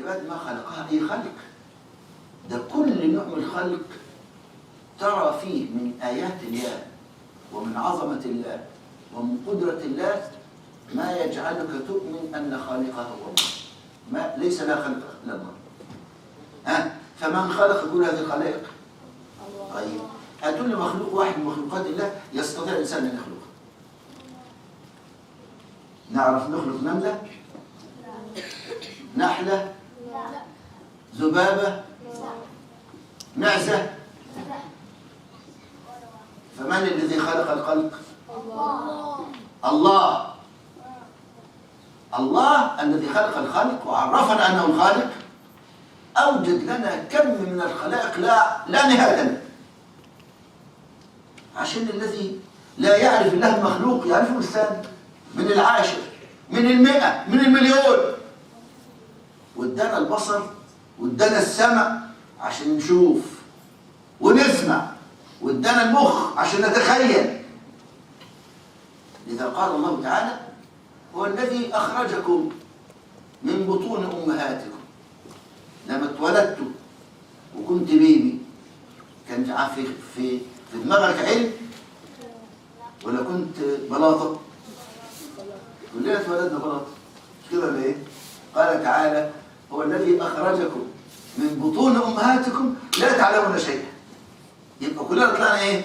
والعباد ما خلقها أي خلق، ده كل نوع من الخلق ترى فيه من آيات الله ومن عظمة الله ومن قدرة الله ما يجعلك تؤمن أن خالقها هو الله، ما ليس لا خلق إلا الله. فمن خلق كل هذه الخلائق؟ طيب هاتوا لي مخلوق واحد من مخلوقات الله يستطيع الإنسان أن يخلقه. نعرف نخلق نملة؟ نحلة؟ ذبابة؟ معزة؟ فمن الذي خلق الخلق؟ الله. الله الذي خلق الخالق وعرفنا أنه الخالق أوجد لنا كم من الخلائق لا نهاية له، عشان الذي لا يعرف الله المخلوق يعرفه الثاني من العاشر من 100 من 1,000,000. وادانا البصر وادانا السمع عشان نشوف ونسمع، وادانا المخ عشان نتخيل. لذا قال الله تعالى: هو الذي أخرجكم من بطون أمهاتكم. لما اتولدت وكنت بيبي كان في دماغك علم ولا كنت بلاطة؟ كلنا اتولدنا بلاطة، مش كده ولا ايه؟ قال تعالى: هو الذي أخرجكم من بطون أمهاتكم لا تعلمون شيئا. يبقى كلنا طلعنا ايه؟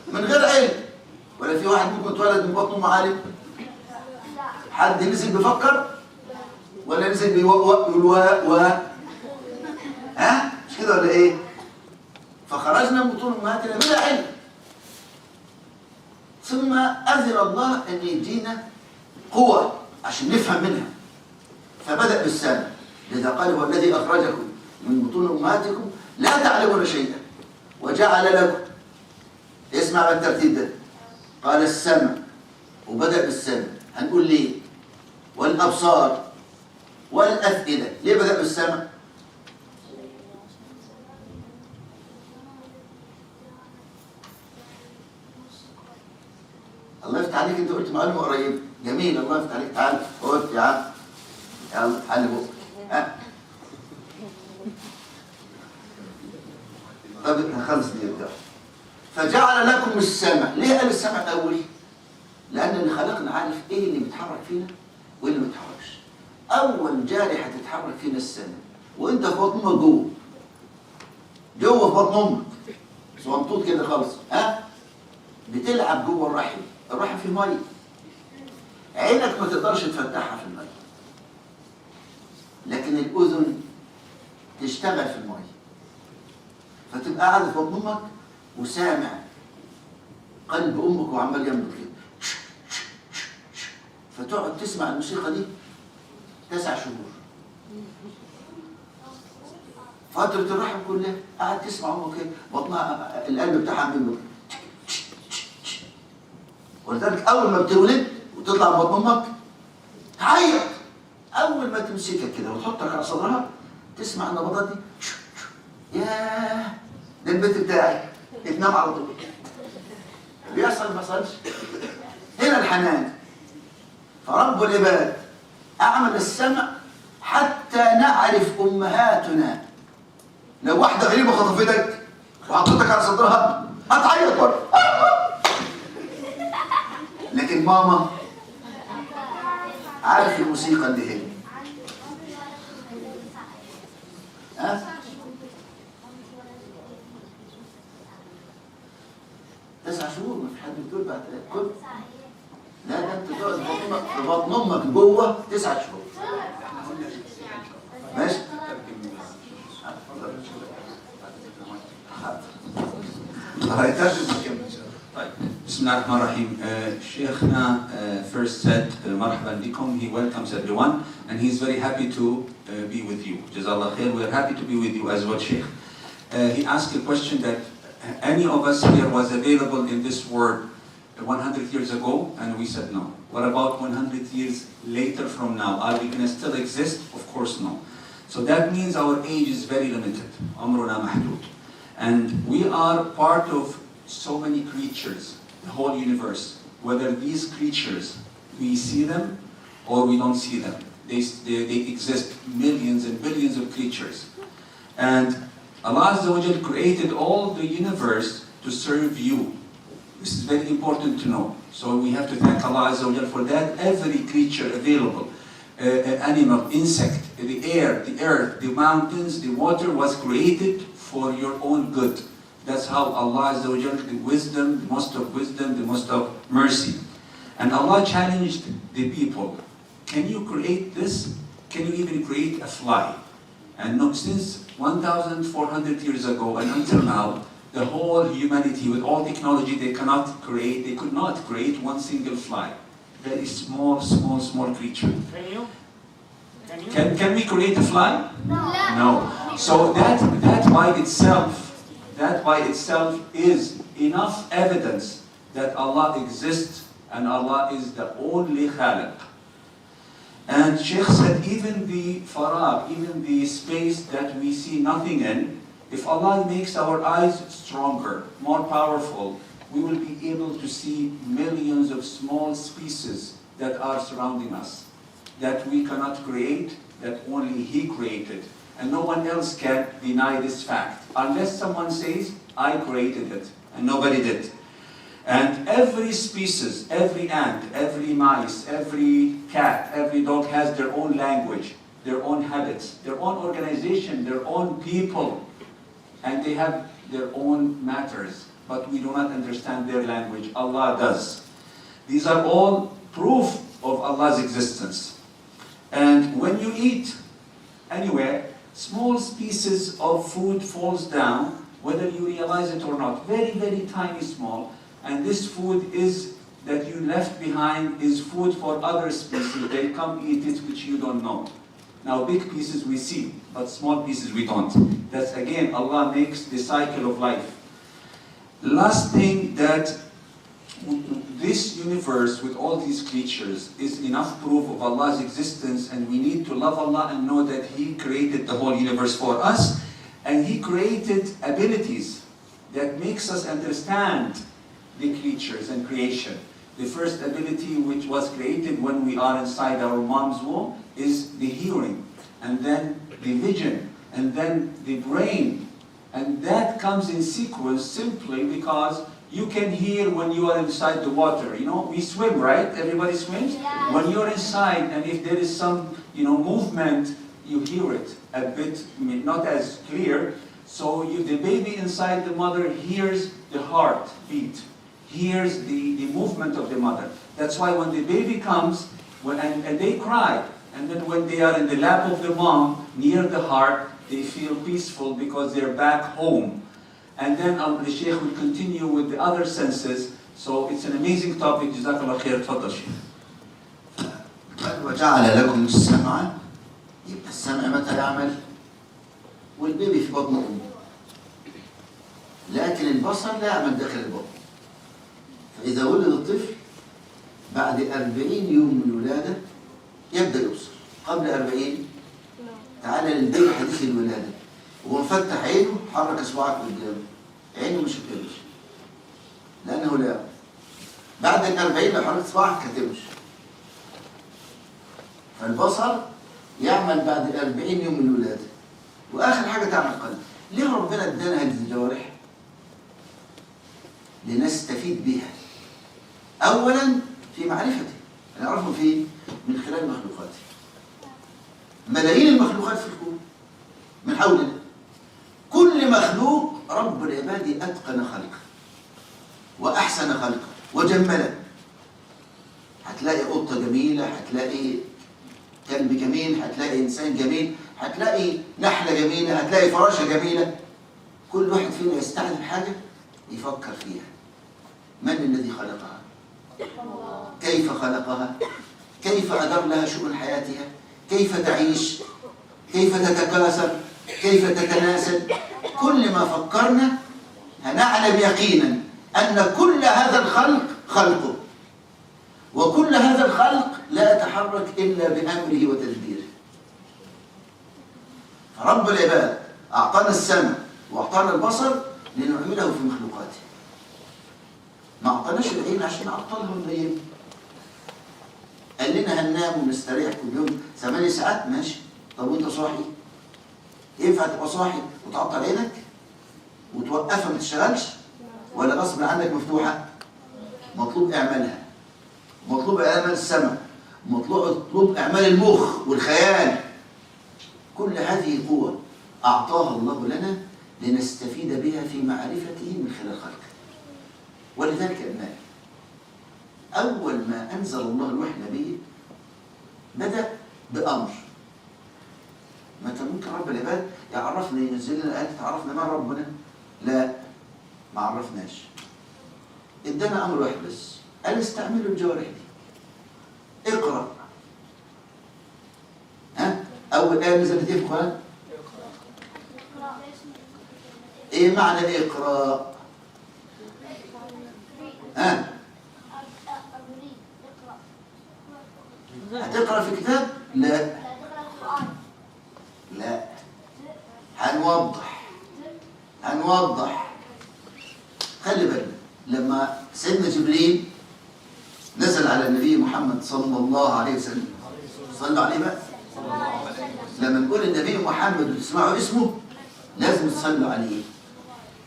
من غير علم. ولا في واحد ممكن اتولد من بطن أمه عالم؟ حد نزل بيفكر ولا نزل بيقول مش كده ولا ايه؟ فخرجنا من بطون امهاتنا بلا علم، ثم اذن الله ان يدينا قوه عشان نفهم منها، فبدا بالسمع. لذا قال: هو الذي اخرجكم من بطون امهاتكم لا تعلمون شيئا وجعل لكم. اسمع بقى الترتيب ده، قال السمع وبدا بالسمع. هنقول ليه؟ والابصار والافئده. ليه بدا بالسمع؟ الله يفتح عليك، انت قلت معلومه قريبه جميل. الله يفتح عليك، تعال اقعد يا عم، يلا حل بقى. طب هنخلص دي بتاع. فجعل لكم السمع. ليه قال السمع الاول؟ لان اللي خلقنا عارف ايه اللي بيتحرك فينا وايه اللي ما بيتحركش. اول جارحه تتحرك فينا السمع، وانت في بطن امك جوه في بطن امك صغنطوط كده خالص، بتلعب جوه الرحم. الرحم فيه ميه، عينك ما تقدرش تفتحها في الميه، لكن الاذن تشتغل في الميه، فتبقى قاعد في بطن امك وسامع قلب امك وعمال ينبض كده، فتقعد تسمع الموسيقى دي 9 شهور. فترة الرحم كلها قاعد تسمع امك كده، بطنها القلب بتاعها عمال ينبض. ولذلك اول ما بتولد وتطلع من بطن امك تعيط. اول ما تمسكك كده وتحطك على صدرها تسمع النبضات دي، ياه ده البيت بتاعي، تنام على طول. بيحصل ما يحصلش؟ هنا الحنان. فرب العباد اعمل السمع حتى نعرف امهاتنا. لو واحده غريبه خطفتك وحطتك على صدرها هتعيط برضه، لكن ماما عارف الموسيقى اللي هي 9 شهور. ما في حد بتقول بعد كل لا، ده انت تقعد في بطن امك جوه 9 شهور. ماشي. بسم الله الرحمن الرحيم. شيخنا first said مرحبا بكم. He welcomes everyone and he's very happy to be with you. Jazakallah khair. We're happy to be with you as well, Sheikh. He asked a question that any of us here was available in this world 100 years ago, and we said no. What about 100 years later from now? Are we going to still exist? Of course no. So that means our age is very limited. عمرنا محدود. And we are part of so many creatures, the whole universe. Whether these creatures, we see them or we don't see them. They exist, millions and billions of creatures. And Allah Azza wa Jal created all the universe to serve you. This is very important to know. So we have to thank Allah Azza wa Jal for that. Every creature available, animal, insect, the air, the earth, the mountains, the water was created for your own good. That's how Allah Azza wa Jal, the wisdom, the most of mercy. And Allah challenged the people. Can you create this? Can you even create a fly? And no, since 1,400 years ago and until now, the whole humanity, with all technology, they could not create one single fly. Very small creature. Can we create a fly? No. So that by itself is enough evidence that Allah exists and Allah is the only Khaliq. And Sheikh said even the faragh, even the space that we see nothing in, if Allah makes our eyes stronger, more powerful, we will be able to see millions of small species that are surrounding us, that we cannot create, that only He created. And no one else can deny this fact, unless someone says, I created it, and nobody did. And every species, every ant, every mice, every cat, every dog has their own language, their own habits, their own organization, their own people, and they have their own matters, but we do not understand their language. Allah does. These are all proof of Allah's existence. And when you eat anywhere, small pieces of food falls down, whether you realize it or not, very, very tiny small. And this food is that you left behind is food for other species. They come eat it, which you don't know. Now big pieces we see, but small pieces we don't. That's again, Allah makes the cycle of life. Last thing, that this universe with all these creatures is enough proof of Allah's existence, and we need to love Allah and know that He created the whole universe for us, and He created abilities that makes us understand the creatures and creation. The first ability which was created when we are inside our mom's womb is the hearing, and then the vision, and then the brain. And that comes in sequence simply because you can hear when you are inside the water. You know, we swim, right? Everybody swims? Yes. When you're inside, and if there is some, movement, you hear it a bit, not as clear. So the baby inside the mother hears the heart beat, hears the movement of the mother. That's why when the baby comes, and they cry, and then when they are in the lap of the mom, near the heart, they feel peaceful because they're back home. And then the Sheikh will continue with the other senses. So it's an amazing topic. Jazakallah khair. Tfaddal Sheikh. وجعل لكم السمع. يبقى السمع متى يعمل؟ والبيبي في بطن أمه. لكن البصر لا يعمل داخل البطن. فإذا ولد الطفل بعد 40 يوم من الولادة يبدأ يبصر. قبل 40 تعالى للبيبي حديث الولادة وهو مفتح عينه، حرك اصبعك قدامه، عينه مش هتمشي لأنه لا يعمل. بعد 40 لو حركت اصبعك هتمشي. فالبصر يعمل بعد 40 يوم من الولادة. وآخر حاجة تعمل قلب. ليه ربنا ادانا هذه الجوارح؟ لنستفيد بها. أولا في معرفته، نعرفه فين؟ من خلال مخلوقاته. ملايين المخلوقات في الكون من حولنا. كل مخلوق رب العباد أتقن خلقه وأحسن خلقه وجمله. هتلاقي قطة جميلة، هتلاقي كلب جميل، هتلاقي إنسان جميل، هتلاقي نحلة جميلة، هتلاقي فراشة جميلة. كل واحد فينا يستعمل حاجة يفكر فيها. من الذي خلقها؟ كيف خلقها؟ كيف أدار لها شؤون حياتها؟ كيف تعيش؟ كيف تتكاثر؟ كيف تتناسل؟ كل ما فكرنا هنعلم يقينا أن كل هذا الخلق خلقه، وكل هذا الخلق لا يتحرك إلا بأمره وتدبيره. فرب العباد أعطانا السمع وأعطانا البصر لنعمله في مخلوقاته. ما أعطاناش العين عشان نعطلها وننيمها. قال لنا هننام ونستريح كل يوم 8 ساعات ماشي. طب وانت صاحي؟ ينفع تبقى صاحي وتعطل عينك وتوقفها ما تشتغلش؟ ولا غصب عنك مفتوحه؟ مطلوب اعمالها، مطلوب اعمال السمع، مطلوب اعمال المخ والخيال. كل هذه قوة أعطاها الله لنا لنستفيد بها في معرفته من خلال خلقه. ولذلك أبنائي، أول ما أنزل الله الوحي به بدأ بأمر. متى ممكن رب العباد يعرفنا، ينزل لنا آيات تعرفنا من ربنا؟ لا، ما عرفناش. ادانا أمر واحد بس، قال استعملوا الجوارح دي. اقرأ. ها؟ أول آية نزلت إيه في القرآن؟ إيه معنى اقرأ؟ ها؟ هتقرأ في كتاب؟ لا. لا. هنوضح. خلي بالك، لما سيدنا جبريل نزل على النبي محمد صلى الله عليه وسلم، صلوا عليه بقى. لما نقول النبي محمد وتسمعوا اسمه لازم تصلوا عليه،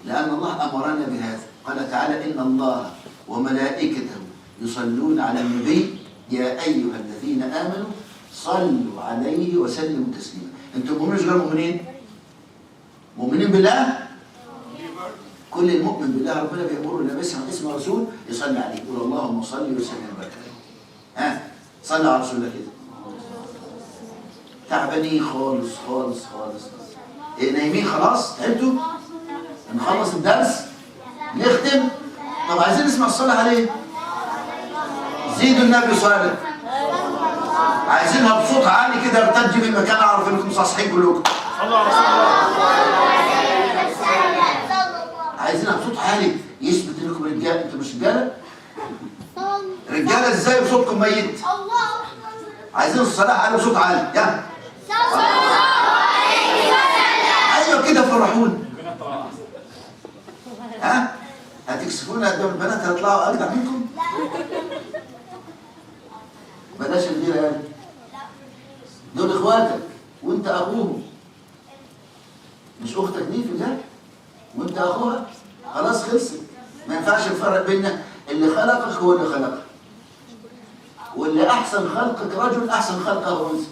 لأن الله أمرنا بهذا. قال تعالى: إن الله وملائكته يصلون على النبي يا أيها الذين آمنوا صلوا عليه وسلموا تسليما. أنتم مؤمنين غير مؤمنين؟ مؤمنين بالله؟ كل المؤمن بالله ربنا بيأمره لما يسمع اسم رسول يصلي عليه، يقول اللهم صل وسلم وبارك عليه. ها؟ صلوا على رسول الله كده. تعبانين خالص خالص خالص. إيه، نايمين خلاص؟ تعبتوا؟ نخلص الدرس؟ نختم؟ طب عايزين نسمع الصلاة عليه؟ زيدوا النبي صالح. عايزينها بصوت عالي كده يرتج في المكان، اعرف انكم صاحيين كلكم. عايزينها بصوت عالي يثبت انكم رجاله. انتوا مش رجاله؟ رجاله ازاي وصوتكم ميت؟ عايزين الصلاة على بصوت عالي. يلا. ايوه كده فرحوني. ها؟ هتكسفونا قدام البنات هيطلعوا اجدع منكم؟ بلاش الغيره يعني. دول اخواتك وانت اخوهم. مش اختك دي في الله وانت اخوها؟ خلاص خلصت. ما ينفعش نفرق بيننا. اللي خلقك هو اللي خلقك، واللي احسن خلقك رجل احسن خلقه انثى.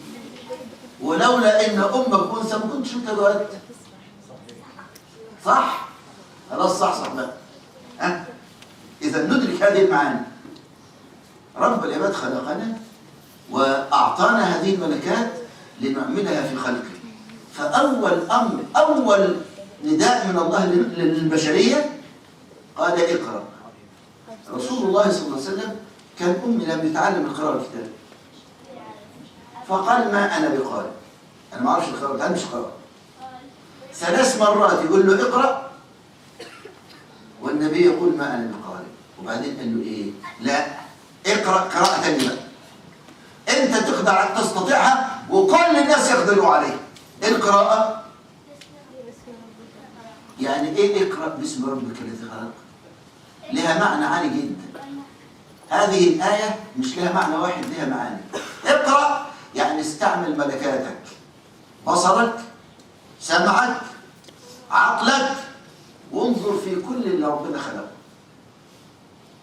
ولولا ان امك انثى ما كنتش انت اتولدت. صح؟ خلاص صح بقى. ها؟ اذا ندرك هذه المعاني. رب العباد خلقنا واعطانا هذه الملكات لنعملها في خلقه. فاول امر، اول نداء من الله للبشريه قال اقرا. رسول الله صلى الله عليه وسلم كان امي لم يتعلم القراءه والكتابه، فقال ما انا بقارئ. انا ما اعرفش القراءه، ما بتعلمش القراءه. 3 مرات يقول له اقرا والنبي يقول ما انا بقارئ. وبعدين قال له ايه؟ لا، اقرا قراءه ثانيه بقى انت تقدر تستطيعها وكل الناس يقدروا عليها. القراءه يعني ايه؟ اقرا باسم ربك الذي خلق. لها معنى عالي جدا. هذه الآية مش لها معنى واحد، لها معاني. اقرأ يعني استعمل ملكاتك، بصرك، سمعك، عقلك، وانظر في كل اللي ربنا خلقه.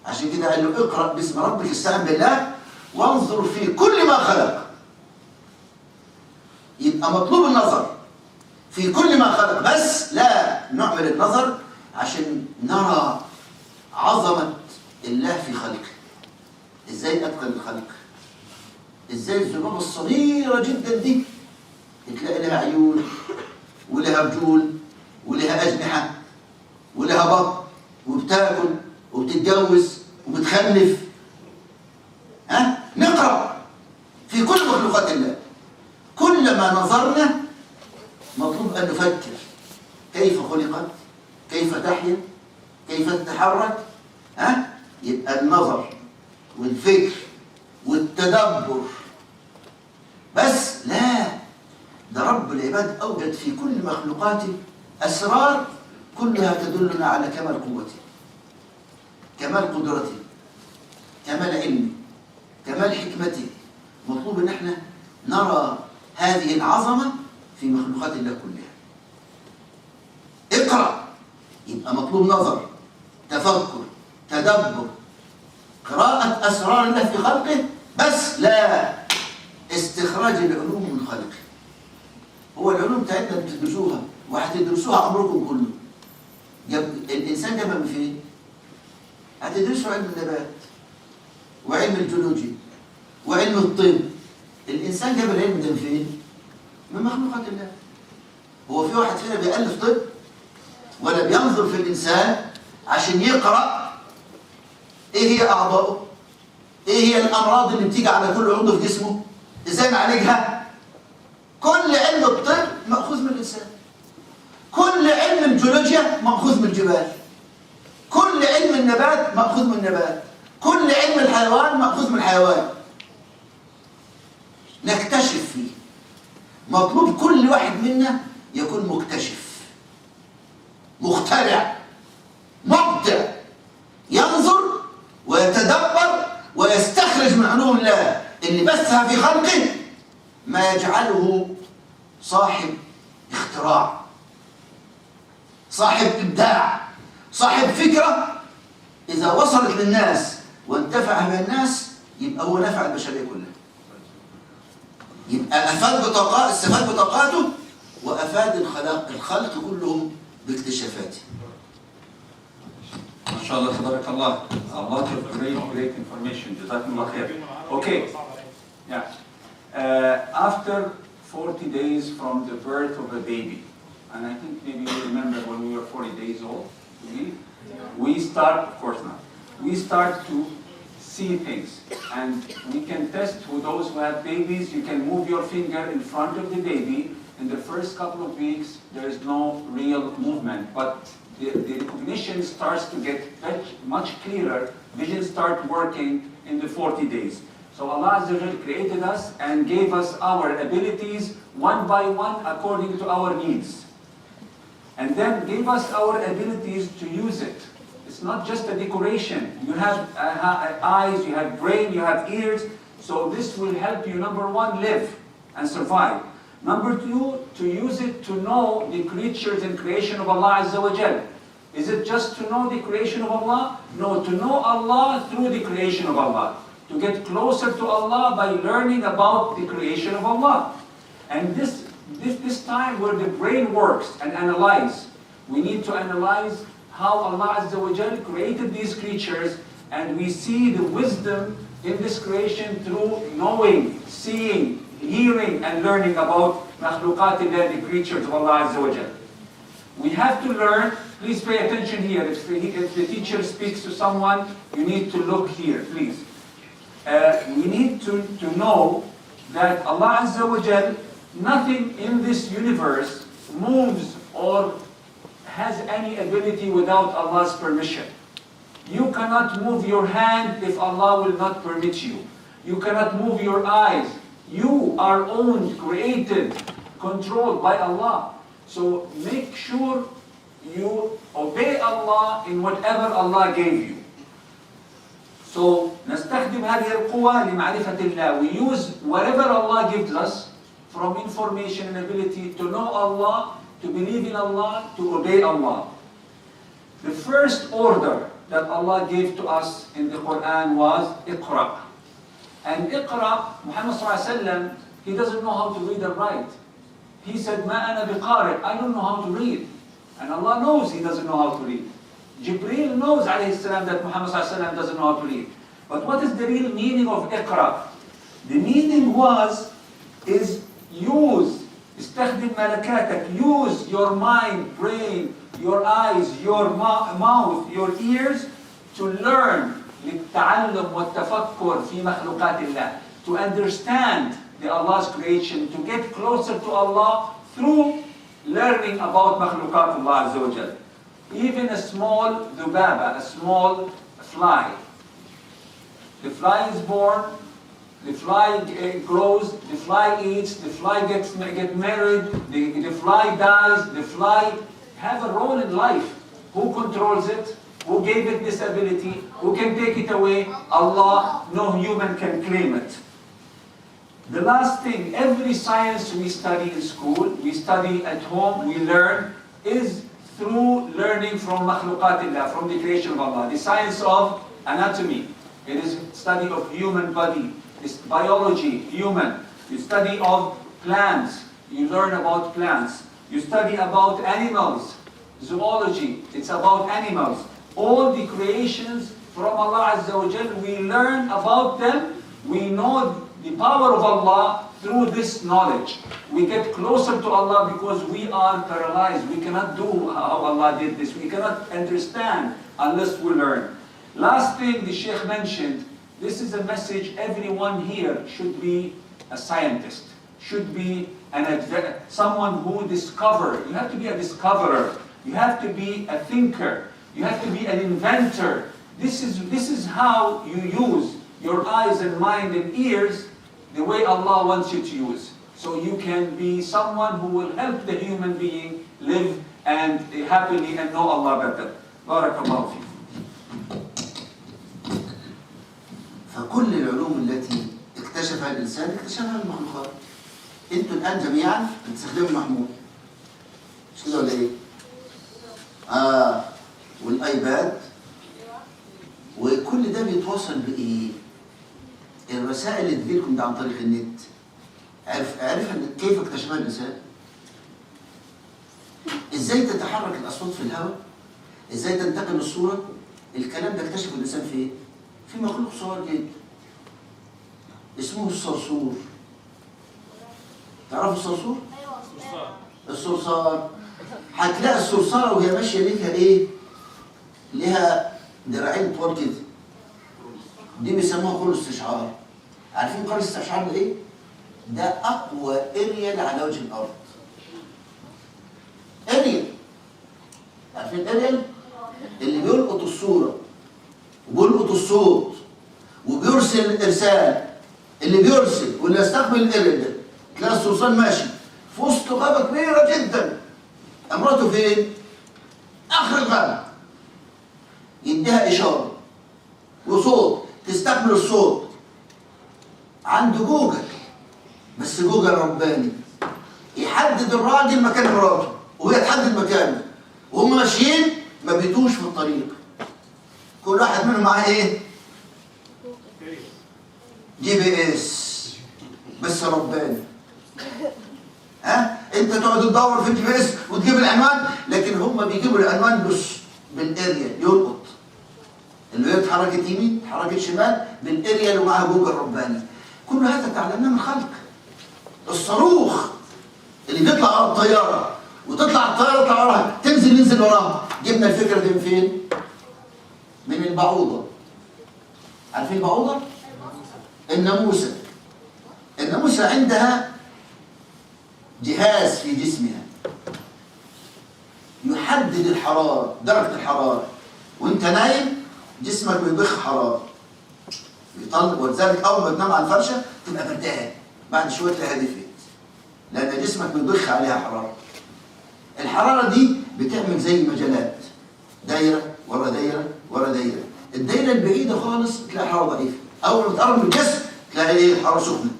عشان كده قال له اقرأ باسم ربك، استعن بالله وانظر في كل ما خلق. يبقى مطلوب النظر في كل ما خلق، بس لا نعمل النظر عشان نرى عظمة الله في خلقه. ازاي اتقن الخلق؟ ازاي الذبابة الصغيرة جدا دي تلاقي لها عيون ولها رجول ولها أجنحة ولها بطن وبتاكل وبتتجوز وبتخلف. ها؟ نقرأ في كل مخلوقات الله. كلما نظرنا مطلوب أن نفكر كيف خلقت، كيف تحيا، كيف تتحرك. ها؟ يبقى النظر والفكر والتدبر بس. لا، ده رب العباد أوجد في كل مخلوقاته أسرار كلها تدلنا على كمال قوته، كمال قدرته، كمال علمه، كمال حكمته، مطلوب ان احنا نرى هذه العظمة في مخلوقات الله كلها. اقرأ، يبقى مطلوب نظر، تفكر، تدبر، قراءة أسرار الله في خلقه، بس لا استخراج العلوم من خلقه. هو العلوم بتاعتنا بتدرسوها وهتدرسوها عمركم كله. الإنسان جابها من فين؟ هتدرسوا علم النبات وعلم الجيولوجيا وعلم الطب. الإنسان جاب العلم ده من فين؟ من مخلوقات الله. هو في واحد فينا بيألف طب ولا بينظر في الإنسان عشان يقرأ إيه هي أعضائه؟ إيه هي الأمراض اللي بتيجي على كل عضو في جسمه؟ إزاي نعالجها؟ كل علم الطب مأخوذ من الإنسان. كل علم الجيولوجيا مأخوذ من الجبال. كل علم النبات مأخوذ من النبات. كل علم الحيوان مأخوذ من الحيوان. نكتشف فيه. مطلوب كل واحد منا يكون مكتشف، مخترع، مبدع، ينظر ويتدبر ويستخرج من علوم الله اللي بثها في خلقه ما يجعله صاحب اختراع، صاحب إبداع، صاحب فكرة إذا وصلت للناس وانتفع بها الناس يبقى هو نفع البشرية كلها. يبقى استفاد بطاقاته وأفاد الخلق كلهم باكتشافاته. ما شاء الله تبارك الله. A lot of great information. جزاكم الله خير. Okay. Yeah. After 40 days from the birth of a baby, and I think maybe you remember when we were 40 days old, we start, of course not, we start to see things. And we can test with those who have babies. You can move your finger in front of the baby. In the first couple of weeks, there is no real movement, but the recognition starts to get much clearer. Vision starts working in the 40 days. So Allah Azza wa Jal created us and gave us our abilities one by one according to our needs. And then gave us our abilities to use it. It's not just a decoration. You have eyes, you have brain, you have ears. So this will help you, number one, live and survive. Number two, to use it to know the creatures and creation of Allah Azza wa Jal. Is it just to know the creation of Allah? No, to know Allah through the creation of Allah. To get closer to Allah by learning about the creation of Allah. And this time where the brain works and analyze, we need to analyze how Allah Azza wa Jal created these creatures, and we see the wisdom in this creation through knowing, seeing, hearing and learning about مخلوقاته, the creatures of Allah Azza wa Jal. We have to learn, please pay attention here. If the teacher speaks to someone, you need to look here, please. We need to know that Allah Azza wa Jal, nothing in this universe moves or has any ability without Allah's permission. You cannot move your hand if Allah will not permit you. You cannot move your eyes. You are owned, created, controlled by Allah. So make sure you obey Allah in whatever Allah gave you. So نستخدم هذه القوة لمعرفة الله. We use whatever Allah gives us from information and ability to know Allah, to believe in Allah, to obey Allah. The first order that Allah gave to us in the Quran was Iqra. And Iqra, Muhammad sallallahu alaihi wasallam, he doesn't know how to read and write. He said, Ma ana biqari, I don't know how to read. And Allah knows he doesn't know how to read. Jibreel knows alayhi salam that Muhammad sallallahu alaihi wasallam doesn't know how to read. But what is the real meaning of Iqra? The meaning is use, استخدم ملكاتك, use your mind, brain, your eyes, your mouth, your ears to learn للتعلم والتفكر في مخلوقات الله, to understand Allah's creation, to get closer to Allah through learning about مخلوقات Allah Azza wa Jal. Even a small dhubaba, a small fly. The fly is born, the fly grows, the fly eats, the fly gets married, the fly dies, the fly has a role in life. Who controls it? Who gave it this ability? Who can take it away? Allah. No human can claim it. The last thing, every science we study in school, we study at home, we learn, is through learning from مخلوقاته, from the creation of Allah. The science of anatomy, it is study of human body, it's biology, human. You study of plants, you learn about plants. You study about animals, zoology, it's about animals. All the creations from Allah Azza wa Jal, we learn about them, we know the power of Allah through this knowledge. We get closer to Allah because we are paralyzed. We cannot do how Allah did this. We cannot understand unless we learn. Last thing the Sheikh mentioned, this is a message everyone here should be a scientist, should be someone who discover. You have to be a discoverer. You have to be a thinker. You have to be an inventor. This is how you use your eyes and mind and ears the way Allah wants you to use. So you can be someone who will help the human being live and happily and know Allah better. Barakallahu fikum. فكل العلوم التي اكتشفها الإنسان اكتشفها المخلوقات. انتوا الآن جميعا بتستخدموا المحمول. مش كده ولا ايه؟ والايباد وكل ده بيتواصل بايه؟ الرسائل اللي تجيلكم ده عن طريق النت. عارف كيف اكتشفها الانسان؟ ازاي تتحرك الاصوات في الهواء؟ ازاي تنتقل الصوره؟ الكلام ده اكتشفه الانسان في ايه؟ في مخلوق صغير جدا اسمه الصرصور. تعرفوا الصرصور؟ الصرصار. هتلاقي الصرصاره وهي ماشيه ليها ايه؟ ليها دراعين طوال كده. دي بيسموها قرص استشعار. عارفين قرص الاستشعار ده ايه؟ ده اقوى اريال على وجه الارض. اريال. عارفين الاريال؟ اللي بيلقط الصوره وبيلقط الصوت وبيرسل الارسال. اللي بيرسل واللي يستقبل الاريال ده تلاقي الصرصار ماشي في وسط غابه كبيره جدا. امراته فين؟ اخر الغابه. يديها اشاره وصوت تستقبل الصوت. عنده جوجل، بس جوجل رباني يحدد الراجل مكان مراته وهي تحدد مكانه وهم ماشيين ما بيتوش في الطريق. كل واحد منهم معاه ايه؟ GPS بس رباني. انت تقعد تدور في GPS وتجيب العنوان، لكن هم بيجيبوا العنوان بس بالاريال يلقط. اللي هي حركه يمين حركه شمال بالاريال ومعها جوجل رباني. كل هذا تعلمناه من خلق. الصاروخ اللي بيطلع على الطياره وتطلع الطياره تطلع وراها تنزل ينزل وراها. جبنا الفكره دي من فين؟ من البعوضه. عارفين البعوضه؟ الناموسه. الناموسه عندها جهاز في جسمها يحدد الحراره، درجه الحراره. وانت نايم جسمك بيضخ حراره يطلق، ولذلك اول ما تنام على الفرشه تبقى بردان، بعد شويه تلاقيها دفيت لان جسمك بيضخ عليها حراره. الحراره دي بتعمل زي مجالات، دايره ورا دايره ورا دايره. الدايره البعيده خالص تلاقي حراره ضعيفه، اول ما تقرب من الجسم تلاقي ايه؟ الحراره سخنه.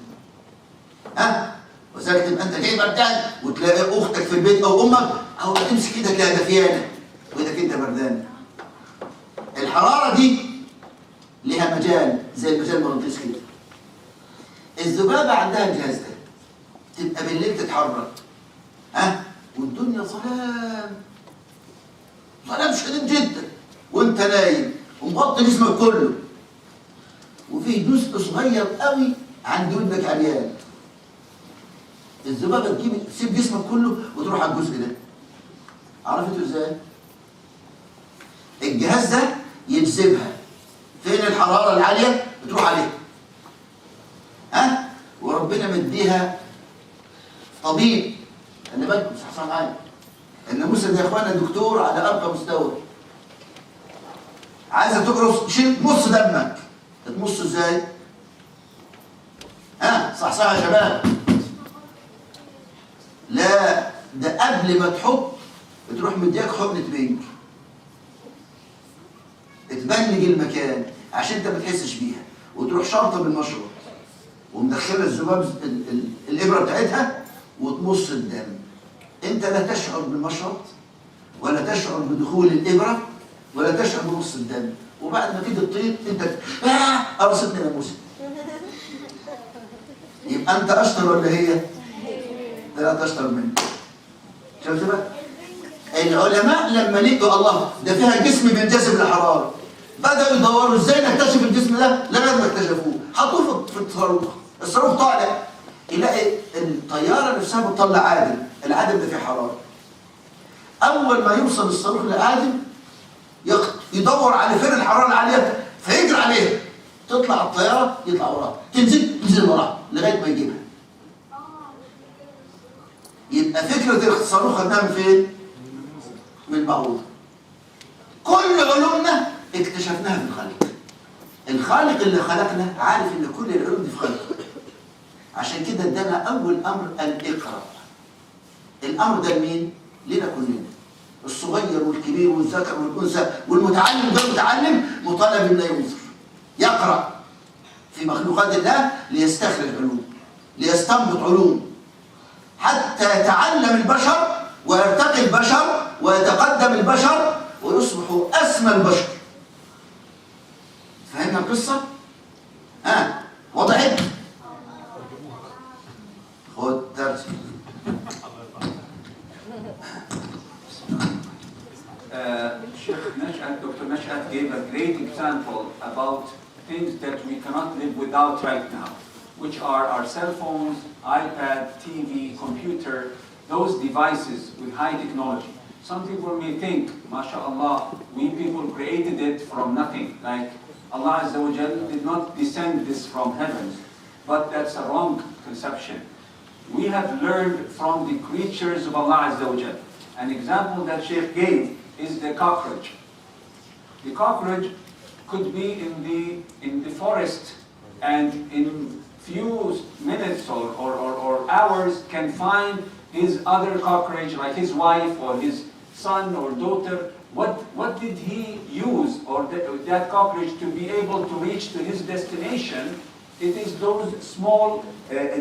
وذلك تبقى انت جاي بردان وتلاقي اختك في البيت او امك اول ما تمسك ايدك تلاقيها دفيانه وايدك انت بردان. الحراره دي ليها مجال زي المجال المغناطيسي كده. الذبابه عندها الجهاز ده، تبقى بالليل تتحرك والدنيا ظلام، ظلام شديد جدا وانت نايم ومغطي جسمك كله، وفيه جزء صغير قوي عند ودنك عريان. الذبابه تسيب جسمك كله وتروح على الجزء ده. عرفتوا ازاي؟ الجهاز ده يجذبها فين الحراره العاليه بتروح عليها. وربنا مديها طبيب. خلي بالكم صح معايا. الناموسه دي يا اخوانا دكتور على ارقى مستوى. عايزه تقرص شيل نص دمك، تمصه ازاي؟ صح يا شباب. لا ده قبل ما تحط بتروح مديك حقنه بنج تبنج المكان عشان انت ما تحسش بيها، وتروح شرطه بالمشرط ومدخله الذباب الابره بتاعتها وتمص الدم. انت لا تشعر بالمشرط ولا تشعر بدخول الابره ولا تشعر بنص الدم، وبعد ما تيجي تطير انت قرصتني ناموسه. يبقى انت اشطر ولا هي؟ لا تشطر منك. شفت بقى؟ العلماء لما لقوا الله ده فيها جسم بينجذب للحراره، بدأوا يدوروا ازاي نكتشف الجسم ده لغايه ما اكتشفوه، حطوه في الصاروخ، الصاروخ طالع يلاقي الطياره نفسها بتطلع عادم، العادم ده فيه حراره. اول ما يوصل الصاروخ للعادم يدور على فين الحراره العاليه فيجري عليها، تطلع الطياره يطلع وراها، تنزل وراها لغايه ما يجيبها. يبقى فكره الصاروخ خدناها من فين؟ من البعوضه. كل علومنا اكتشفناها في الخالق. الخالق اللي خلقنا عارف ان كل العلوم دي في خلقه. عشان كده ادانا اول امر ان اقرا. الامر ده لمين؟ لنا كلنا. الصغير والكبير والذكر والانثى والمتعلم وغير المتعلم مطالب انه ينظر يقرا في مخلوقات الله ليستخرج علوم، ليستنبط علوم، حتى يتعلم البشر ويرتقي البشر ويتقدم البشر ويصبحوا اسمى البشر. فهمنا القصه؟ وضحت؟ خد درس. Sheikh Nash'at, Dr. Nash'at gave a great example about things that we cannot live without right now, which are our cell phones, iPad, TV, computer, those devices with high technology. Some people may think, mashallah, we people created it from nothing, like Allah Azza wa Jal did not descend this from heavens, but that's a wrong conception. We have learned from the creatures of Allah Azza wa Jal. An example that Sheikh gave is the cockroach. The cockroach could be in the forest and in few minutes or hours can find his other cockroach, like his wife or his son or daughter. What did he use, or that cockroach, to be able to reach to his destination? It is those small,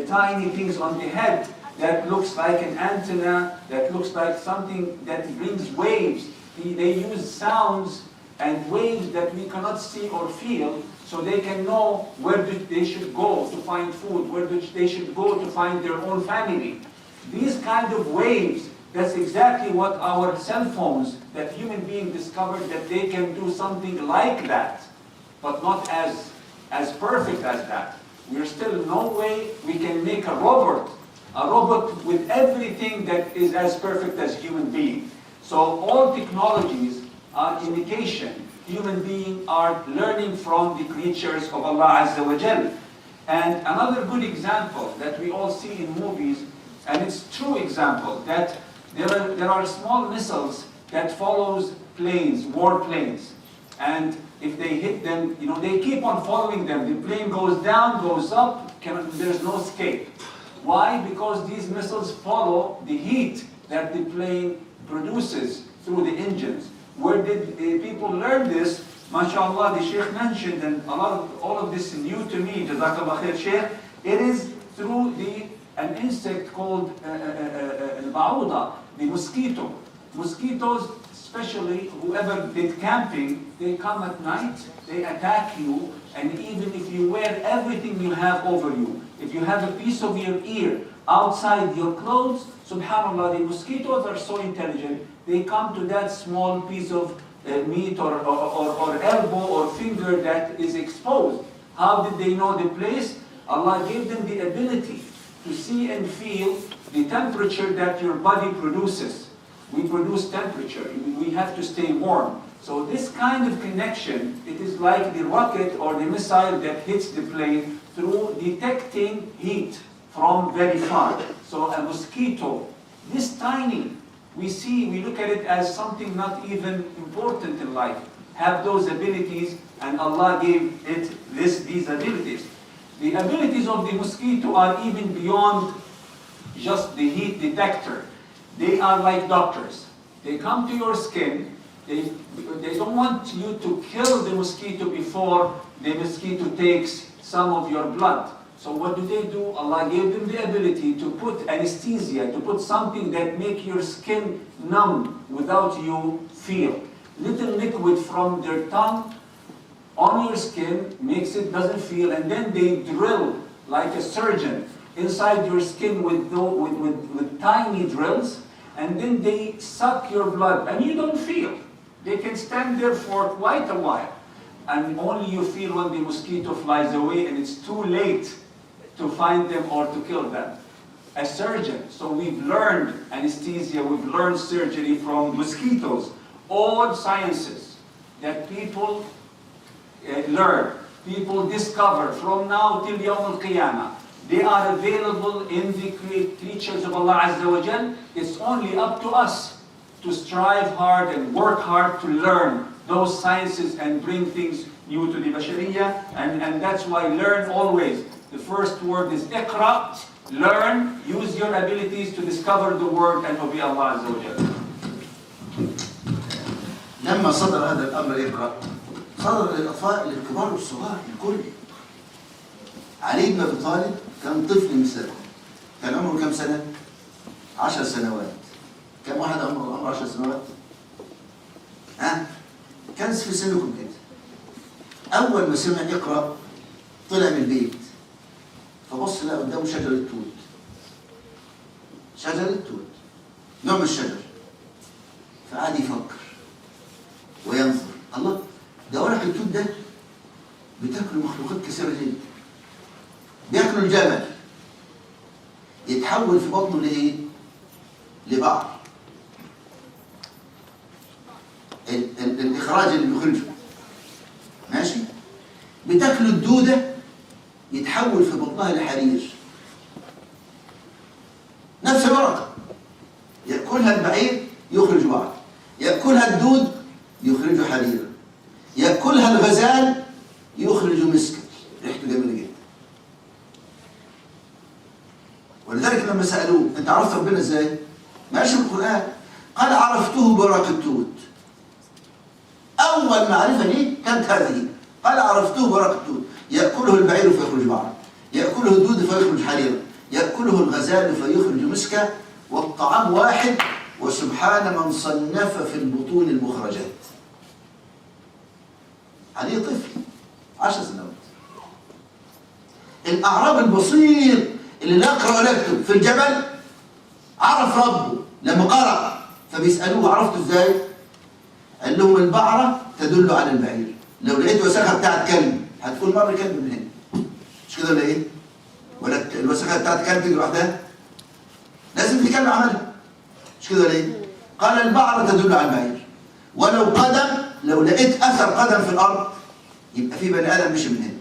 tiny things on the head that looks like an antenna, that looks like something that brings waves. They use sounds and waves that we cannot see or feel, so they can know where they should go to find food, where they should go to find their own family. These kind of waves, that's exactly what our cell phones, that human beings discovered that they can do something like that, but not as perfect as that. We're still no way we can make a robot with everything that is as perfect as human being. So all technologies are indication human beings are learning from the creatures of Allah Azza wa Jal. And another good example that we all see in movies, and it's true example, that there are small missiles that follows planes, war planes. And if they hit them, they keep on following them. The plane goes down, goes up, there's no escape. Why? Because these missiles follow the heat that the plane produces through the engines. Where did people learn this? MashaAllah, the Sheikh mentioned, and all of this is new to me, Jazakallah khair Sheikh. It is through an insect called al-ba'uda, the mosquito. Mosquitoes, especially whoever did camping, they come at night, they attack you, and even if you wear everything you have over you, if you have a piece of your ear outside your clothes, subhanallah, the mosquitoes are so intelligent, they come to that small piece of meat or elbow or finger that is exposed. How did they know the place? Allah gave them the ability to see and feel the temperature that your body produces. We produce temperature, we have to stay warm. So this kind of connection, it is like the rocket or the missile that hits the plane through detecting heat from very far. So a mosquito, this tiny, we look at it as something not even important in life, have those abilities, and Allah gave it these abilities. The abilities of the mosquito are even beyond just the heat detector. They are like doctors. They come to your skin, they don't want you to kill the mosquito before the mosquito takes some of your blood. So what do? Allah gave them the ability to put anesthesia, to put something that make your skin numb without you feel. Little liquid from their tongue on your skin makes it doesn't feel, and then they drill like a surgeon inside your skin with tiny drills, and then they suck your blood, and you don't feel. They can stand there for quite a while, and only you feel when the mosquito flies away, and it's too late to find them or to kill them. A surgeon. So we've learned anesthesia, we've learned surgery from mosquitoes. All sciences that people learn, people discover from now till Yawm al-Qiyamah, they are available in the creatures of Allah Azza wa Jal. It's only up to us to strive hard and work hard to learn those sciences and bring things new to the Bashariyah. And that's why learn always. The first word is Iqra, learn, use your abilities to discover the word and obey Allah Azza wa Jal. لما صدر هذا الأمر يقرأ صدر للأطفال للكبار والصغار الكل. علي بن أبي طالب كان طفل مثله، كان عمره كم سنة؟ 10 سنوات. كم واحد عمره 10 سنوات؟ ها؟ كان في سنكم كده. أول ما سمع يقرأ طلع من البيت فبص لقى قدامه شجرة توت. شجرة توت نوع من الشجر. فقعد يفكر وينظر، الله ده ورق التوت ده بتاكله مخلوقات كثيرة جدا. بياكلوا الجمل يتحول في بطنه لإيه؟ لبعر. الإخراج اللي بيخرجه ماشي؟ بتاكلوا الدودة يتحول في بطنها لحرير. نفس الورقة يأكلها البعير يخرج بعر، يأكلها الدود يخرج حريرا، يأكلها الغزال يخرج مسكا ريحته جميلة جدا. ولذلك لما سألوه أنت عرفت ربنا إزاي؟ ماشي في القرآن قال عرفته بورق التوت. أول معرفة ليه كانت هذه، قال عرفته بورق التوت، يأكله البعير فيخرج بعرا، يأكله الدود فيخرج حريرا، يأكله الغزال فيخرج مسكا، والطعام واحد وسبحان من صنف في البطون المخرجات. عليه طفل 10 سنوات. الأعراب البصير اللي لا يقرأ ولا يكتب في الجبل عرف ربه لما قرأ، فبيسألوه عرفته ازاي؟ قال لهم البعرة تدل على البعير، لو لقيت وساخة بتاعت كلب هتقول مر كلب من هنا، مش كده ولا ايه؟ ولا الوساخة بتاعت كلب تيجي لوحدها؟ لازم في كلب عملها، مش كده ولا ايه؟ قال البعرة تدل على البعير، ولو قدم لو لقيت أثر قدم في الأرض يبقى في بني آدم مشي من هنا.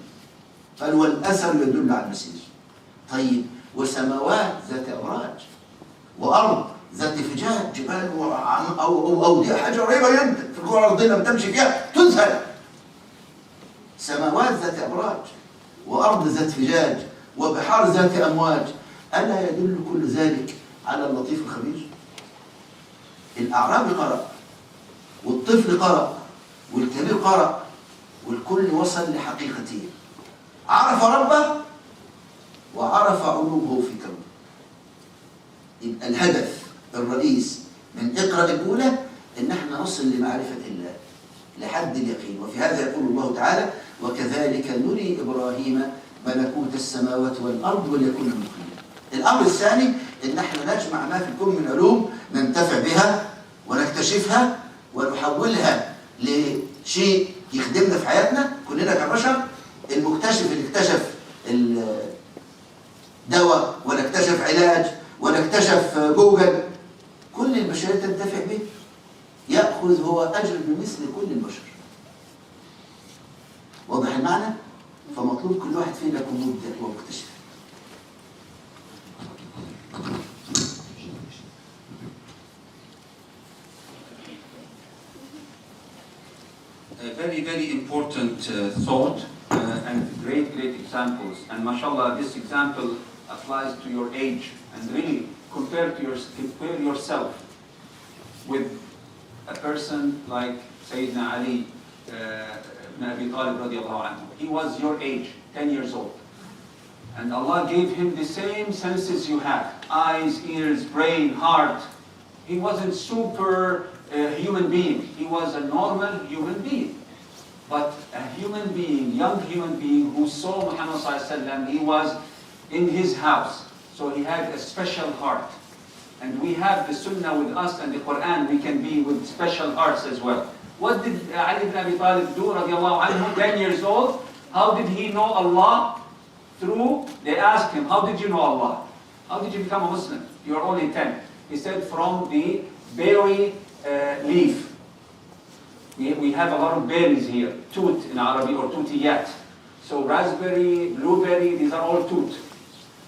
قال والأثر يدل على المسير. طيب وسماوات ذات أبراج وأرض ذات فجاج، جبال أو أودية، حاجة قريبة جدا في الكرة الأرضية لما تمشي فيها تذهل. سماوات ذات أبراج وأرض ذات فجاج وبحار ذات أمواج، ألا يدل كل ذلك على اللطيف الخبير؟ الأعرابي قرأ والطفل قرأ والكبير قرأ والكل وصل لحقيقته، عرف ربه وعرف علومه في كونه. يبقى الهدف الرئيس من اقرأ الأولى إن احنا نصل لمعرفة الله لحد اليقين. وفي هذا يقول الله تعالى وكذلك نري إبراهيم ملكوت السماوات والأرض وليكون من الموقنين. الأمر الثاني إن احنا نجمع ما في الكون من علوم ننتفع بها ونكتشفها ونحولها لشيء يخدمنا في حياتنا كلنا كبشر. المكتشف اللي اكتشف دواء ولا اكتشف علاج ولا اكتشف جوجل، كل البشرية تنتفع به، يأخذ هو أجر بمثل كل البشر. واضح المعنى؟ فمطلوب كل واحد فينا يكون مبدع ومكتشف. A very, very important thought and great examples. And mashallah, this example applies to your age. And really, compare yourself with a person like Sayyidina Ali ibn Abi Talib radiallahu anhu. He was your age, 10 years old. And Allah gave him the same senses you have. Eyes, ears, brain, heart. He wasn't super human being. He was a normal human being. But a human being, young human being who saw Muhammad ﷺ, he was in his house. So he had a special heart. And we have the Sunnah with us and the Quran, we can be with special hearts as well. What did Ali ibn Abi Talib do, radiallahu anhu, 10 years old? How did he know Allah? They asked him, how did you know Allah? How did you become a Muslim? You are only 10. He said, from the berry leaf. We have a lot of berries here, toot in Arabic or tutiyat. So raspberry, blueberry, these are all toot.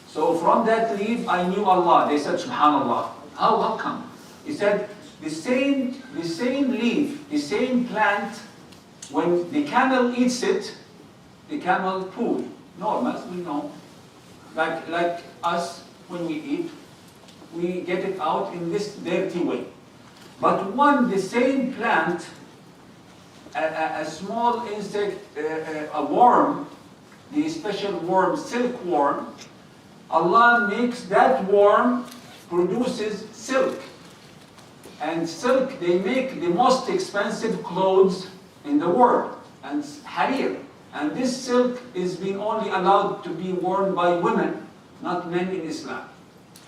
So from that leaf, I knew Allah. They said, subhanallah. How come? He said, the same leaf, the same plant, when the camel eats it, the camel poo. Normal, we know. Like us, when we eat, we get it out in this dirty way. But the same plant, a small insect, a worm, the special worm, silkworm, Allah makes that worm produces silk. And silk, they make the most expensive clothes in the world, and harir. And this silk is being only allowed to be worn by women, not men in Islam.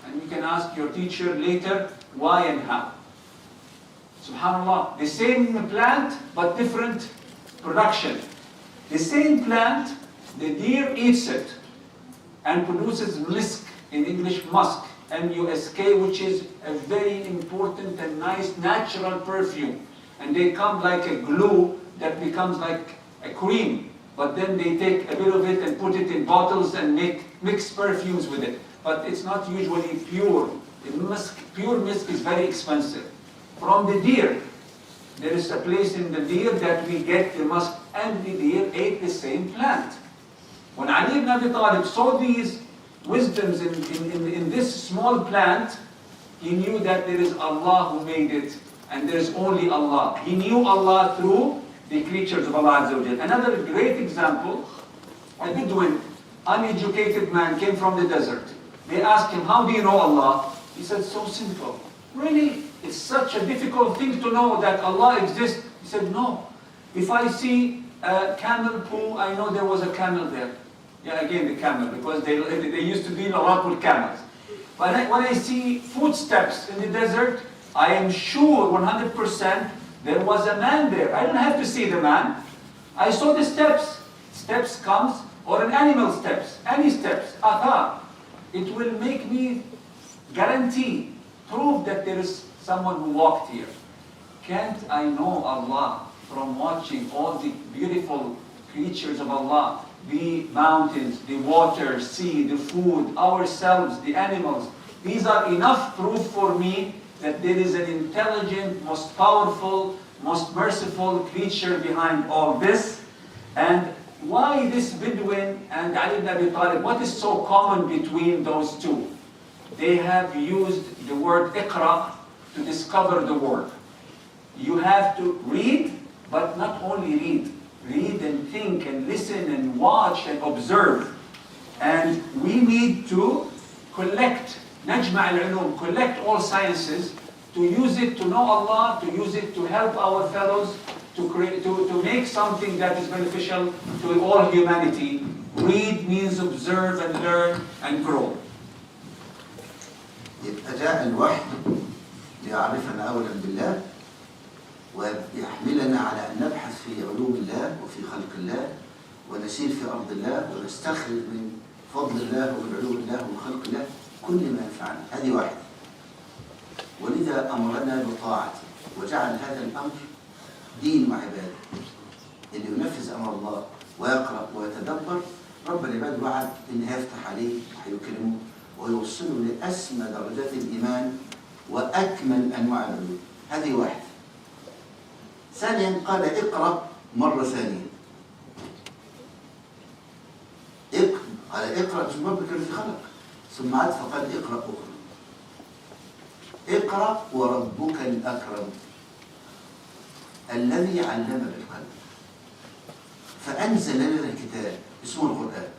And you can ask your teacher later why and how. SubhanAllah, the same plant but different production. The same plant, the deer eats it and produces musk, in English musk, M-U-S-K, which is a very important and nice natural perfume. And they come like a glue that becomes like a cream. But then they take a bit of it and put it in bottles and mix perfumes with it. But it's not usually pure. Pure musk is very expensive. From the deer, there is a place in the deer that we get the musk, and the deer ate the same plant. When Ali ibn Abi Talib saw these wisdoms in this small plant, he knew that there is Allah who made it, and there is only Allah. He knew Allah through the creatures of Allah Azza wa Jal. Another great example, a Bedouin, uneducated man came from the desert. They asked him, how do you know Allah? He said, so simple. Really? It's such a difficult thing to know that Allah exists. He said, no. If I see a camel poo, I know there was a camel there. Yeah, again the camel, because they used to deal a lot with camels. But when I see footsteps in the desert, I am sure 100% there was a man there. I don't have to see the man. I saw the steps. Steps comes, or an animal steps, any steps, athar. It will make me guarantee, prove that there is someone who walked here. Can't I know Allah from watching all the beautiful creatures of Allah, the mountains, the water, sea, the food, ourselves, the animals? These are enough proof for me that there is an intelligent, most powerful, most merciful creature behind all this. And why this Bedouin and Ali ibn Abi Talib? What is so common between those two? They have used the word iqra to discover the word. You have to read, but not only read. Read and think and listen and watch and observe. And we need to collect, najma' al-ulum, collect all sciences, to use it to know Allah, to use it to help our fellows, to make something that is beneficial to all humanity. Read means observe and learn and grow. يبقى جاء الوحي ليعرفنا أولا بالله ويحملنا على أن نبحث في علوم الله وفي خلق الله ونسير في أرض الله ونستخرج من فضل الله ومن علوم الله ومن خلق الله كل ما ينفعنا. هذه واحدة. ولذا أمرنا بطاعته وجعل هذا الأمر دين وعبادة. اللي ينفذ أمر الله ويقرأ ويتدبر رب العباد وعد إن هيفتح عليه وهيكرمه ويوصله لأسمى درجات الإيمان وأكمل أنواع العلوم. هذه واحدة. ثانيا قال اقرأ مرة ثانية. قال اقرأ باسم ربك الذي خلق. ثم عاد فقال اقرأ أخرى. اقرأ وربك الأكرم الذي علم بالقلم فأنزل لنا الكتاب اسمه القرآن.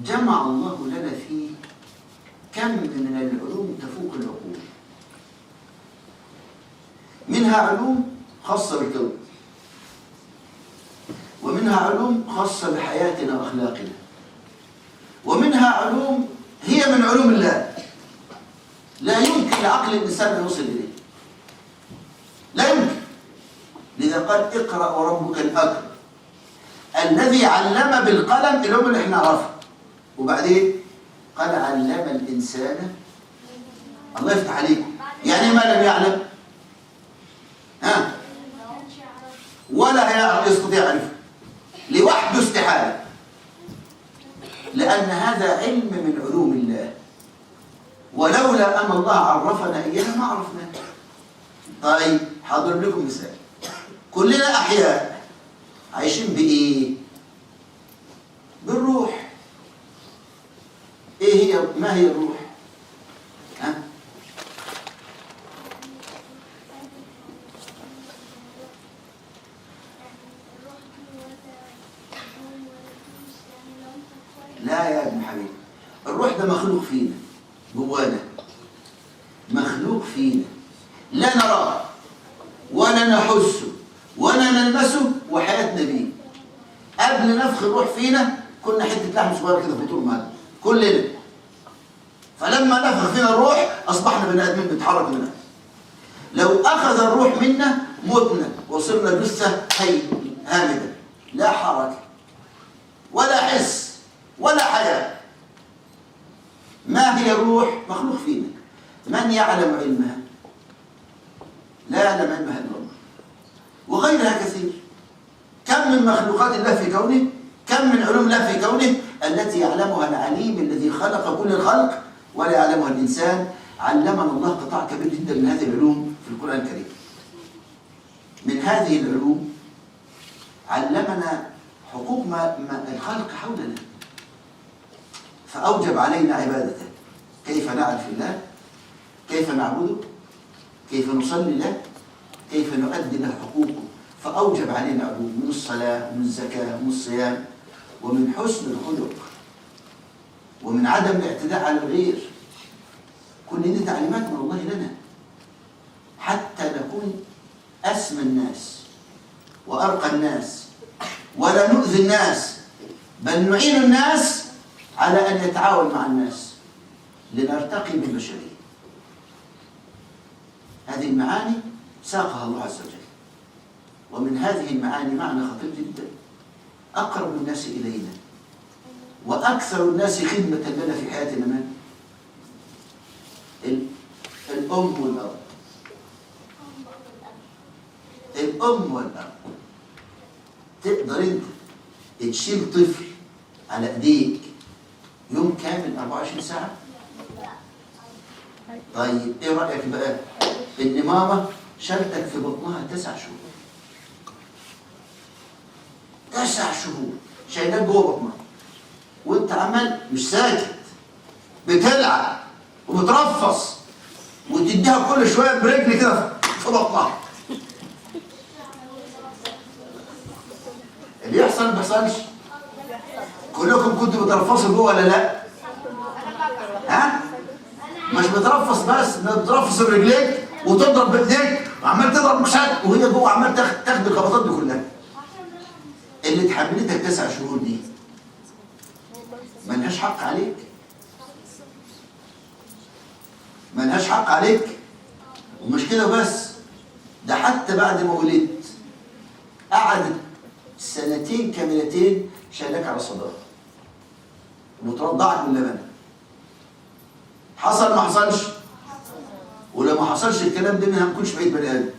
جمع الله لنا فيه كم من العلوم تفوق العقول. منها علوم خاصة بالكون، ومنها علوم خاصة بحياتنا وأخلاقنا، ومنها علوم هي من علوم الله لا يمكن لعقل الإنسان أن يوصل إليه، لا يمكن. لذا قال اقرأ وربك الأكرم الذي علم بالقلم، العلوم اللي احنا نعرفها. وبعدين قال علم الإنسان، الله يفتح عليكم، يعني ما لم يعلم ها ولا يستطيع يعرفه لوحده استحالة، لأن هذا علم من علوم الله، ولولا أن الله عرفنا إياها ما عرفناه. طيب هضرب لكم مثال. كلنا أحياء عايشين بإيه؟ بالروح. إيه هي؟ ما هي الروح؟ ها؟ لا يا ابن حبيبي، الروح ده مخلوق فينا جوانا، مخلوق فينا لا نراه ولا نحسه ولا نلمسه وحياتنا بيه. قبل نفخ الروح فينا كنا حته لحم صغيره كده في بطون مهد كلنا، فلما نفخ فينا الروح اصبحنا بني ادمين بنتحرك منها. لو اخذ الروح منا متنا وصرنا جثه هامده، لا حركه ولا حس ولا حياه. ما هي الروح؟ مخلوق فينا. من يعلم علمها؟ لا يعلم علمها الا الله، وغيرها كثير. كم من مخلوقات الله في كونه، كم من علوم الله في كونه التي يعلمها العليم الذي خلق كل الخلق ولا يعلمها الإنسان. علمنا الله قطاع كبير جدا من هذه العلوم في القرآن الكريم. من هذه العلوم علمنا حقوق ما الخلق حولنا، فأوجب علينا عبادته. كيف نعرف الله، كيف نعبده، كيف نصلي له، كيف نؤدي له حقوقه. فأوجب علينا علوم من الصلاة ومن الزكاة ومن الصيام ومن حسن الخلق ومن عدم الاعتداء على الغير. كل دي تعليمات من الله لنا حتى نكون أسمى الناس وأرقى الناس، ولا نؤذي الناس، بل نعين الناس على أن يتعاون مع الناس لنرتقي بالبشرية. هذه المعاني ساقها الله عز وجل. ومن هذه المعاني معنى خطير جدا، أقرب الناس إلينا وأكثر الناس خدمة لنا في حياتنا من الأم والأب. الأم والأب. تقدر أنت تشيل طفل على إيديك يوم كامل 24 ساعة؟ طيب إيه رأيك بقى إن ماما شالتك في بطنها 9 شهور؟ 9 شهور شايلاك جوه بطنها وانت عمال مش ساكت، بتلعب وبترفص وتديها كل شويه برجل كده في بطنها. اللي يحصل ما بيحصلش؟ كلكم كنتوا بترفصوا جوه ولا لا؟ ها؟ مش بترفص بس، بترفص برجليك وتضرب بايديك وعمال تضرب مشاك وهي جوه عمال تاخد الخبطات دي كلها. اللي اتحملتك 9 شهور دي ملهاش حق عليك، ملهاش حق عليك. ومش كده بس، ده حتى بعد ما ولدت قعدت 2 كاملتين شايلاك على صدرها وترضعك من لبنها. حصل ما حصلش؟ ولو ما حصلش الكلام ده ما هنكونش بقيت بني ادم.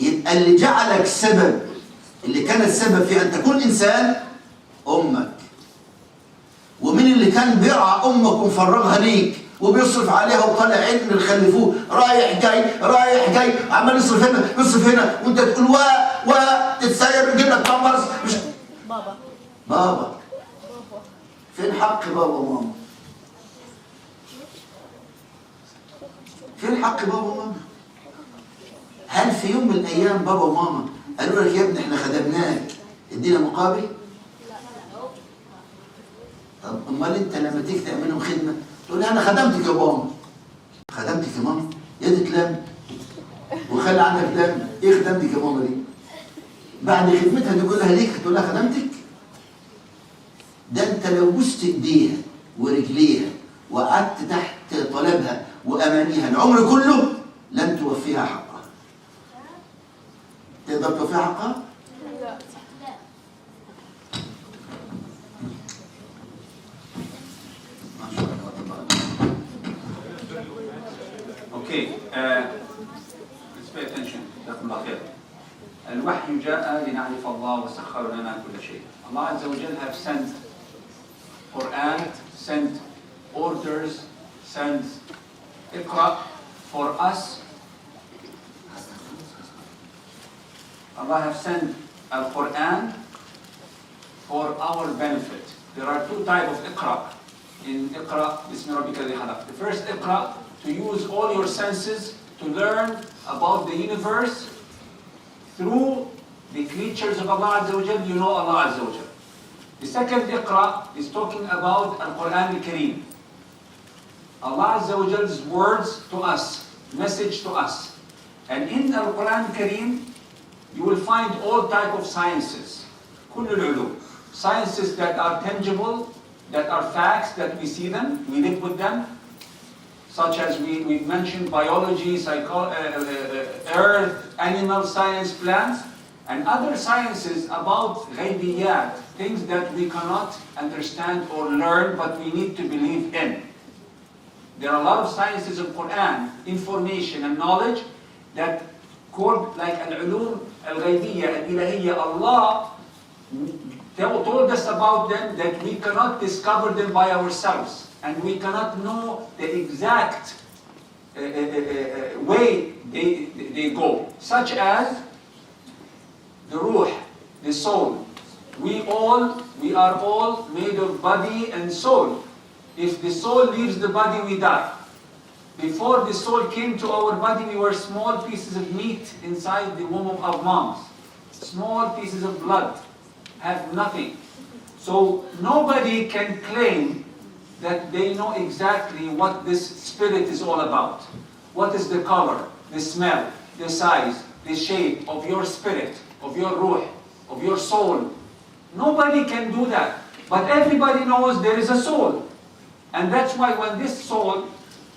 يبقى اللي جعلك سبب، اللي كانت سبب في ان تكون انسان، امك. ومين اللي كان بيرعى امك ومفرغها ليك وبيصرف عليها وطالع عين اللي خلفوه رايح جاي رايح جاي عمال يصرف هنا يصرف هنا وانت تقول تتسير يجيب لك بامبرز مش بابا. فين حق بابا وماما؟ فين حق بابا وماما؟ هل في يوم من الايام بابا وماما قالوا لك يا ابني احنا خدمناك ادينا مقابل؟ امال انت لما تيجي تعملهم خدمه تقول لي انا خدمتك يا ماما. خدمتك يا ماما؟ يا دي تلام وخلي عنك لام. ايه خدمتك يا ماما دي؟ بعد خدمتها دي كلها ليك تقول لها خدمتك؟ ده انت لو بوست ايديها ورجليها وقعدت تحت طلبها وامانيها العمر كله لن توفيها حقها. تقدر توفيها حقها؟ لا. ما شاء الله تبارك. Okay, let's pay attention. جزاكم الله خير. الوحي جاء لنعرف الله وسخر لنا كل شيء. Allah Azza wa Jal have sent Quran, sent orders, sent Iqra for us. Allah have sent Al-Quran for our benefit. There are two types of Iqra. In Iqra, Bismi Rabbika alladhi khalaq. The first Iqra, to use all your senses to learn about the universe through the creatures of Allah Azza wa Jal, you know Allah Azza wa Jal. The second Iqra is talking about Al-Quran Al-Kareem. Allah Azza wa Jal's words to us, message to us. And in Al-Quran Al-Kareem, you will find all type of sciences. كل العلوم. Sciences that are tangible, that are facts, that we see them, we live with them. Such as we've mentioned biology, earth, animal science, plants. And other sciences about ghaybiyat, things that we cannot understand or learn, but we need to believe in. There are a lot of sciences in Quran, information and knowledge that called like al-ulum al-ghaybiyya, al-ilahiyya. Allah told us about them that we cannot discover them by ourselves. And we cannot know the exact way they go. Such as the ruh, the soul. We are all made of body and soul. If the soul leaves the body, we die. Before the soul came to our body, we were small pieces of meat inside the womb of moms. Small pieces of blood, have nothing. So nobody can claim that they know exactly what this spirit is all about. What is the color, the smell, the size, the shape of your spirit, of your ruh, of your soul. Nobody can do that. But everybody knows there is a soul. And that's why when this soul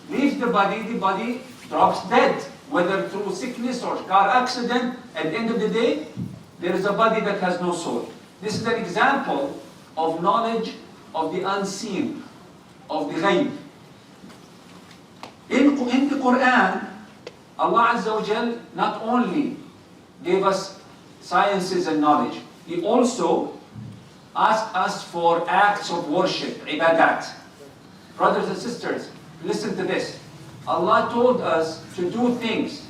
leaves the body drops dead. Whether through sickness or car accident, at the end of the day, there is a body that has no soul. This is an example of knowledge of the unseen, of the ghaib. In the Quran, Allah Azza wa Jal not only gave us sciences and knowledge, He also asked us for acts of worship, ibadat. Brothers and sisters, listen to this. Allah told us to do things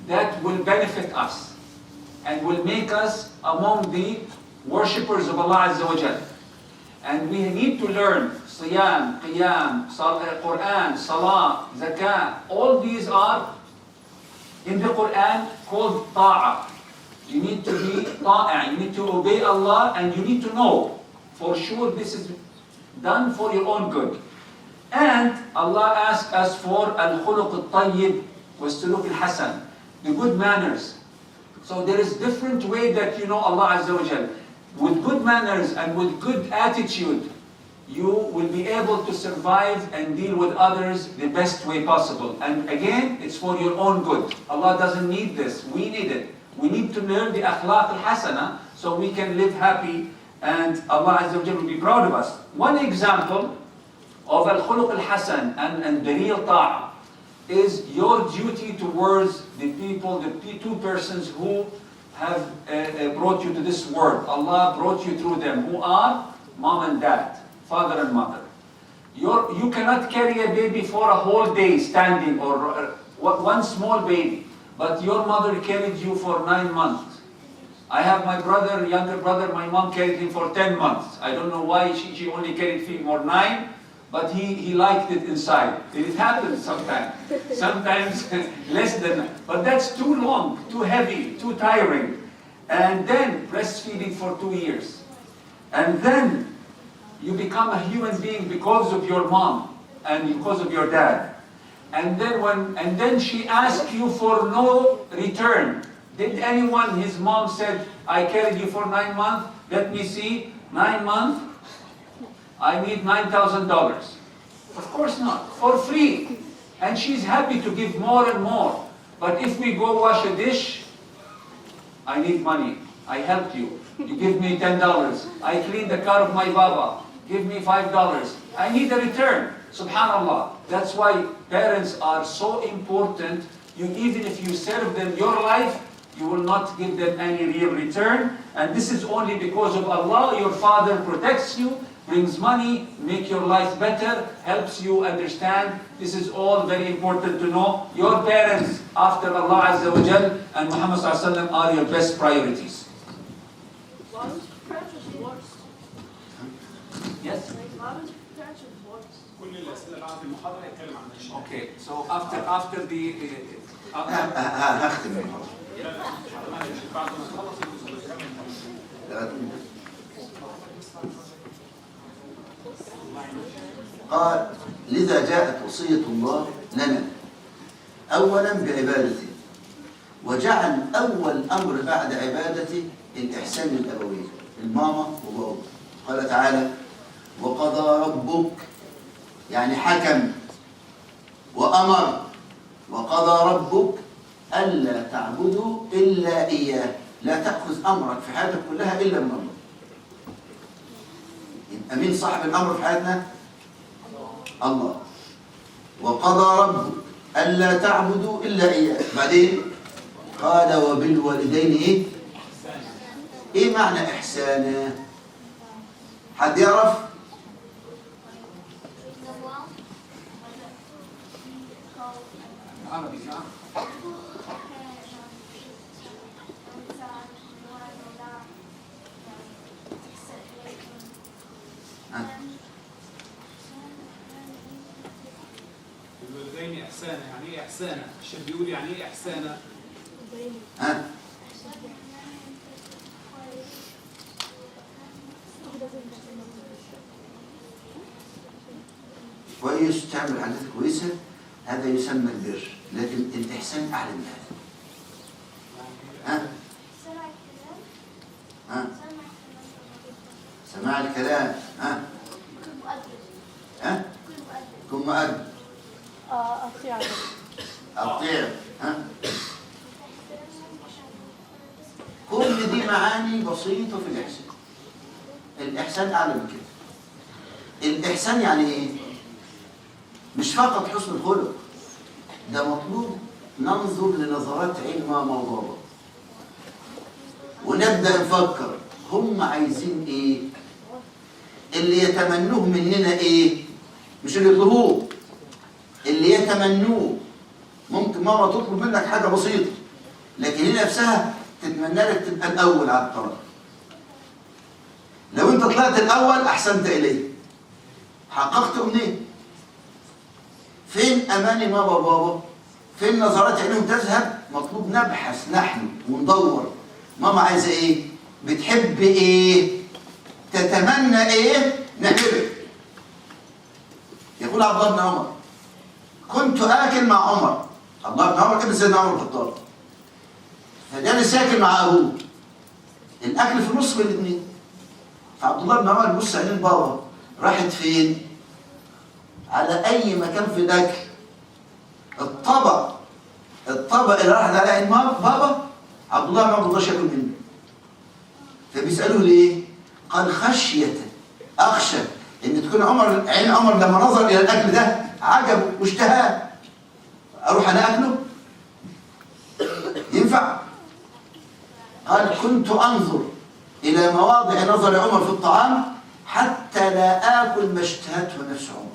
that will benefit us and will make us among the worshippers of Allah Azza wa Jal. And we need to learn Siyam, Qiyam, Quran, Salah, Zakah. All these are in the Quran called Ta'ah. You need to be Ta'ah, you need to obey Allah, and you need to know for sure this is done for your own good. And Allah asked us for Al-Khuluq Al-Tayyib was-Suluk Al-Hasan, the good manners. So there is different way that you know Allah Azza wa Jal. With good manners and with good attitude, you will be able to survive and deal with others the best way possible. And again, it's for your own good. Allah doesn't need this. We need it. We need to learn the akhlaq al-hasana so we can live happy and Allah Azza wa Jal will be proud of us. One example of al-khuluq al-hasan and the real ta'ah is your duty towards the people, the two persons who have brought you to this world. Allah brought you through them, who are mom and dad, father and mother. You cannot carry a baby for a whole day standing or one small baby, but your mother carried you for 9 months. I have my brother, younger brother, my mom carried him for 10 months. I don't know why she only carried him for 9, but he liked it inside. It happens sometimes. Sometimes less than, but that's too long, too heavy, too tiring. And then breastfeeding for 2 years. And then You become a human being because of your mom and because of your dad. And then she asked you for no return. Did anyone, his mom said, I carried you for 9 months, let me see, 9 months, I need $9,000. Of course not, for free. And she's happy to give more and more. But if we go wash a dish, I need money. I helped you. You give me $10. I clean the car of my baba. Give me $5. I need a return. Subhanallah. That's why parents are so important. Even if you serve them your life, you will not give them any real return. And this is only because of Allah. Your father protects you, brings money, make your life better, helps you understand. This is all very important to know. Your parents, after Allah Azza wa Jal and Muhammad Sallallahu Alaihi Wasallam, are your best priorities. Yes? Okay, so after the... هختم. قال لذا جاءت وصية الله لنا أولا بعبادته، وجعل أول أمر بعد عبادته الإحسان للأبوين الماما وبابا. قال تعالى وقضى ربك، يعني حكم وأمر، وقضى ربك ألا تعبدوا إلا إياه، لا تأخذ أمرك في حياتك كلها إلا من الله. يبقى مين صاحب الأمر في حياتنا؟ الله. وقضى ربك ألا تعبدوا إلا إياه. بعدين قال وبالوالدين إيه معنى إحسانا؟ حد يعرف؟ عربي نعم. الوالدين إحسانا، يعني إيه إحسانا؟ الشيخ بيقول يعني إيه إحسانا؟ كويس، تعمل عادات كويسة، هذا يسمى البر، لكن الإحسان أعلى من هذا. سماع الكلام. كن مؤدب. أطيع. كل دي معاني بسيطة في الإحسان. الإحسان أعلى من كده. الإحسان يعني إيه؟ مش فقط حسن الخلق، ده مطلوب ننظر لنظرات عين ماما وبابا ونبدأ نفكر هم عايزين ايه، اللي يتمنوه مننا ايه، مش اللي يطلبوه، اللي يتمنوه. ممكن ماما تطلب منك حاجة بسيطة لكن هي نفسها تتمنى لك تبقى الأول على الطلب. لو انت طلعت الأول أحسنت إليه، حققت أمنية. فين أماني ماما وبابا؟ فين نظرات عينهم تذهب؟ مطلوب نبحث نحن وندور ماما عايزة ايه؟ بتحب ايه؟ تتمنى ايه؟ نعمله. يقول عبد الله بن عمر كنت آكل مع عمر. عبد الله بن عمر ابن سيدنا عمر الخطاب، فجالس ياكل مع أبوه، الأكل في نص الاثنين. فعبد الله بن عمر يبص عينين بابا راحت فين؟ على أي مكان في الأكل. الطبق اللي راحت على عين بابا عبد الله ما رضاش ياكل منه. فبيسألوه ليه؟ قال خشية، أخشى إن تكون عين عمر لما نظر إلى الأكل ده عجبه واشتهاه، أروح أنا أكله؟ ينفع؟ قال كنت أنظر إلى مواضع نظر عمر في الطعام حتى لا آكل ما اشتهته نفس عمر.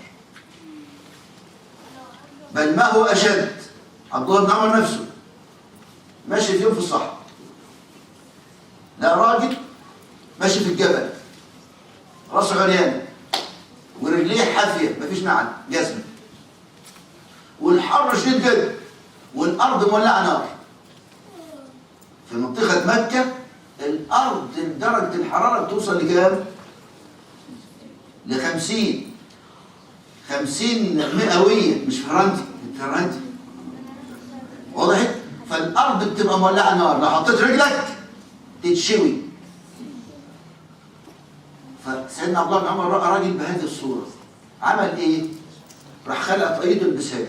بل ما هو أشد، عبد الله بن عمر نفسه ماشي في يوم في الصحراء، لا راجل ماشي في الجبل راسه عريان ورجليه حافية مفيش نعل جزمة، والحر شديد جدا والأرض مولعة نار. في منطقة مكة الأرض درجة الحرارة بتوصل لكام؟ ل50 50 مئوية، مش فرنتي، فرنتي. وضحت؟ فالأرض بتبقى مولعة نار، لو حطيت رجلك تتشوي. فسيدنا عبد الله بن عمر رأى راجل بهذه الصورة، عمل إيه؟ راح خلع طاقيته لبسها له،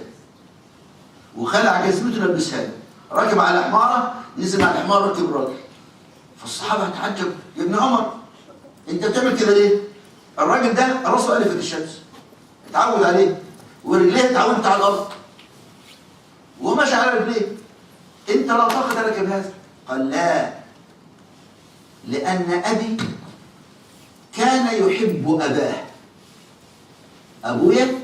وخلع جزمته لبسها له، راكب على حمارة، نزل على الحمار ركب راجل. فالصحابة اتعجب، يا ابن عمر أنت بتعمل كده ليه؟ الراجل ده راسه ألفت الشمس، اتعود عليه، ورجليه اتعودت على الأرض، وماشي على رجليه، أنت لا طاقة لك بهذا. قال لا، لأن أبي كان يحب أباه. أبويا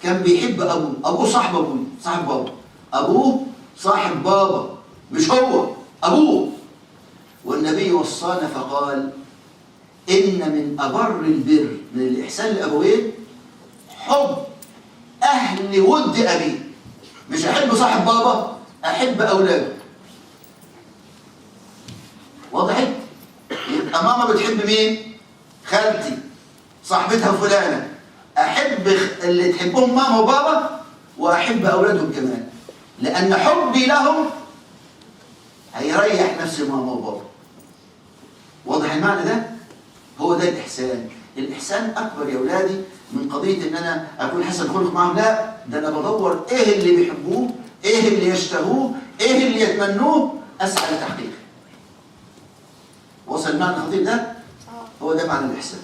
كان بيحب أبوه، أبوه صاحب أبوه، صاحب بابا، أبوه صاحب بابا، مش هو، أبوه. والنبي وصانا فقال إن من أبر البر، من الإحسان لأبوين، حب أهل ود أبي. مش أحب صاحب بابا، أحب أولاده. وضحت؟ يبقى ماما بتحب مين؟ خالتي، صاحبتها فلانة. أحب اللي تحبهم ماما وبابا، وأحب أولادهم كمان، لأن حبي لهم هيريح نفس ماما وبابا. واضح المعنى ده؟ هو ده الإحسان. الإحسان أكبر يا أولادي من قضية إن أنا أكون حسن خلق معهم، لا، ده أنا بدور إيه اللي بيحبوه، إيه اللي يشتهوه، إيه اللي يتمنوه، أسعى لتحقيقه. وصل المعنى الخطير ده؟ هو ده معنى الإحسان.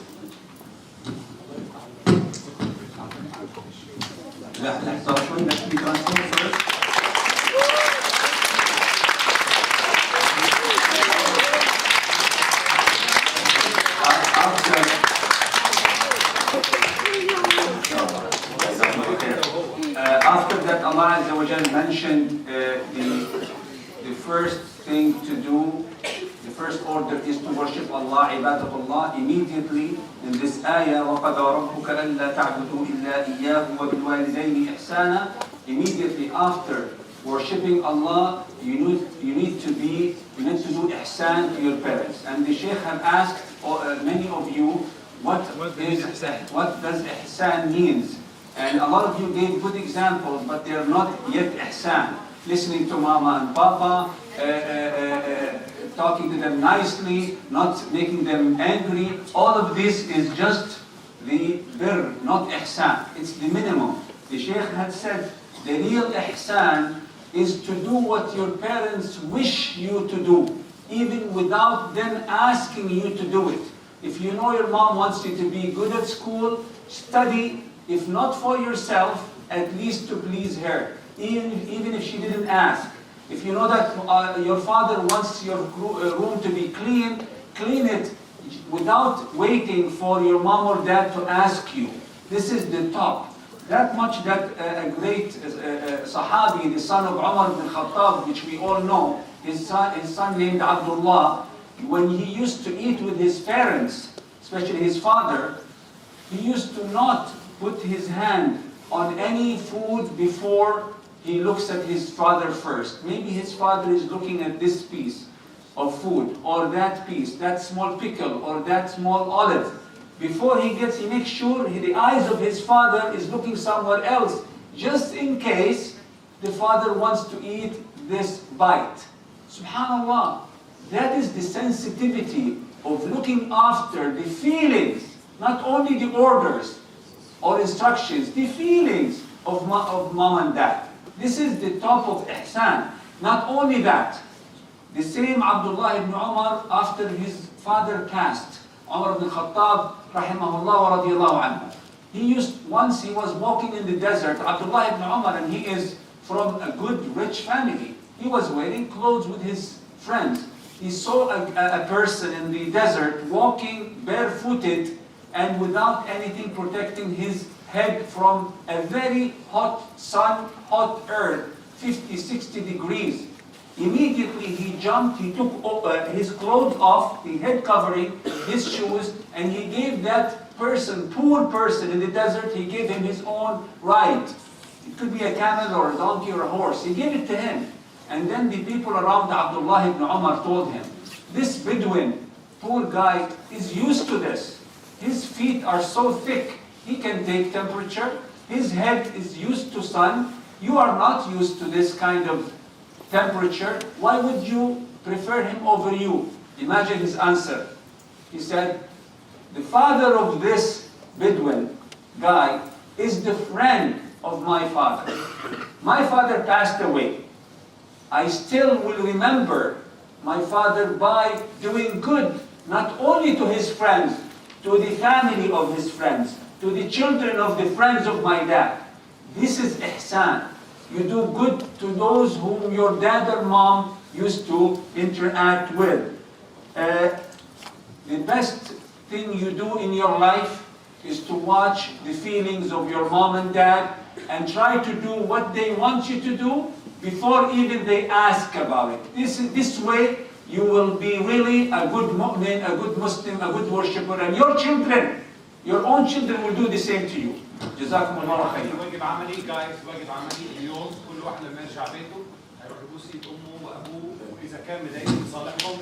After that, Allah Azza wa Jal mentioned the first thing to do, the first order is to worship Allah, ibadatullah. Immediately in this ayah, وَقَضَى رَبُّكَ أَلَّا تَعْبُدُوا إِلَّا إِيَّاهُ وَبِالْوَالِدَيْنِ إِحْسَانًا. Immediately after worshiping Allah, you need to do ihsan to your parents. And the Sheikh have asked many of you, what does ihsan means? And a lot of you gave good examples, but they are not yet ihsan. Listening to mama and papa, talking to them nicely, not making them angry. All of this is just the birr, not ihsan. It's the minimum. The Sheikh had said the real ihsan is to do what your parents wish you to do, even without them asking you to do it. If you know your mom wants you to be good at school, study, if not for yourself, at least to please her, even if she didn't ask. If you know that your father wants your room to be clean, clean it without waiting for your mom or dad to ask you. This is the top. That much that a great Sahabi, the son of Umar ibn Khattab, which we all know, his son named Abdullah, when he used to eat with his parents, especially his father, he used to not put his hand on any food before he looks at his father first. Maybe his father is looking at this piece of food, or that piece, that small pickle, or that small olive. Before he makes sure the eyes of his father is looking somewhere else, just in case the father wants to eat this bite. Subhanallah, that is the sensitivity of looking after the feelings, not only the orders or instructions, the feelings of mom and dad. This is the top of ihsan. Not only that, the same Abdullah ibn Umar, after his father passed, Umar ibn Khattab, rahimahullah wa radiyallahu anhu. Once he was walking in the desert, Abdullah ibn Umar, and he is from a good, rich family. He was wearing clothes with his friends. He saw a person in the desert walking barefooted and without anything protecting his head from a very hot sun, hot earth, 50, 60 degrees. Immediately he jumped, he took his clothes off, the head covering, his shoes, and he gave that person, poor person in the desert, he gave him his own ride. It could be a camel or a donkey or a horse. He gave it to him. And then the people around Abdullah ibn Umar told him, this Bedouin, poor guy, is used to this. His feet are so thick, he can take temperature. His head is used to sun. You are not used to this kind of temperature. Why would you prefer him over you? Imagine his answer. He said, the father of this Bedouin guy is the friend of my father. My father passed away. I still will remember my father by doing good, not only to his friends, to the family of his friends, to the children of the friends of my dad. This is ihsan. You do good to those whom your dad or mom used to interact with. The best thing you do in your life is to watch the feelings of your mom and dad and try to do what they want you to do before even they ask about it. This way you will be really a good mu'min, a good Muslim, a good worshipper, and your children, your own children will do the same to you. جزاكم الله خير. واجب عملي جايز، واجب عملي اليوم كل واحد لما يرجع بيته هيروح يبوس ايد امه وابوه، واذا كان مضايقهم يصالحهم،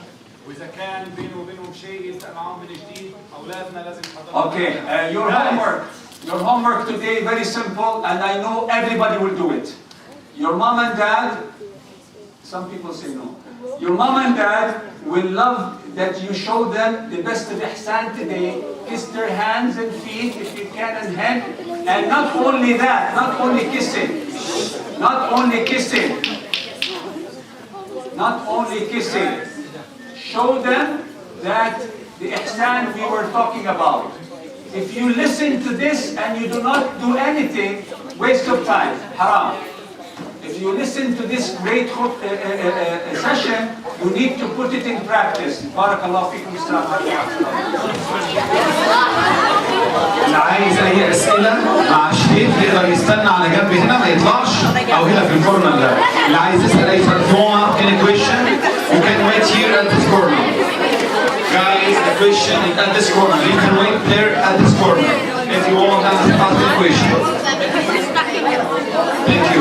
واذا كان بينه وبينهم شيء يبدا معاهم من جديد. اولادنا لازم يحضروا. Okay, your homework today very simple, and I know everybody will do it. Your mom and dad, some people say no. Your mom and dad will love that you show them the best of ihsan today. Kiss their hands and feet if you can, and head. And not only that, not only kissing. Not only kissing. Not only kissing. Show them that the ihsan we were talking about. If you listen to this and you do not do anything, waste of time, haram. If you listen to this great session, you need to put it in practice. Barakallahu fikum. اللي عايز اي اسئله مع الشيخ يقدر يستنى على جنب هنا ما يطلعش او هنا في الكورنر ده. اللي عايز يسال اي سؤال any question you can wait here at this corner. Guys, the question is at this corner. You can wait there at this corner if you want to ask the question. Thank you.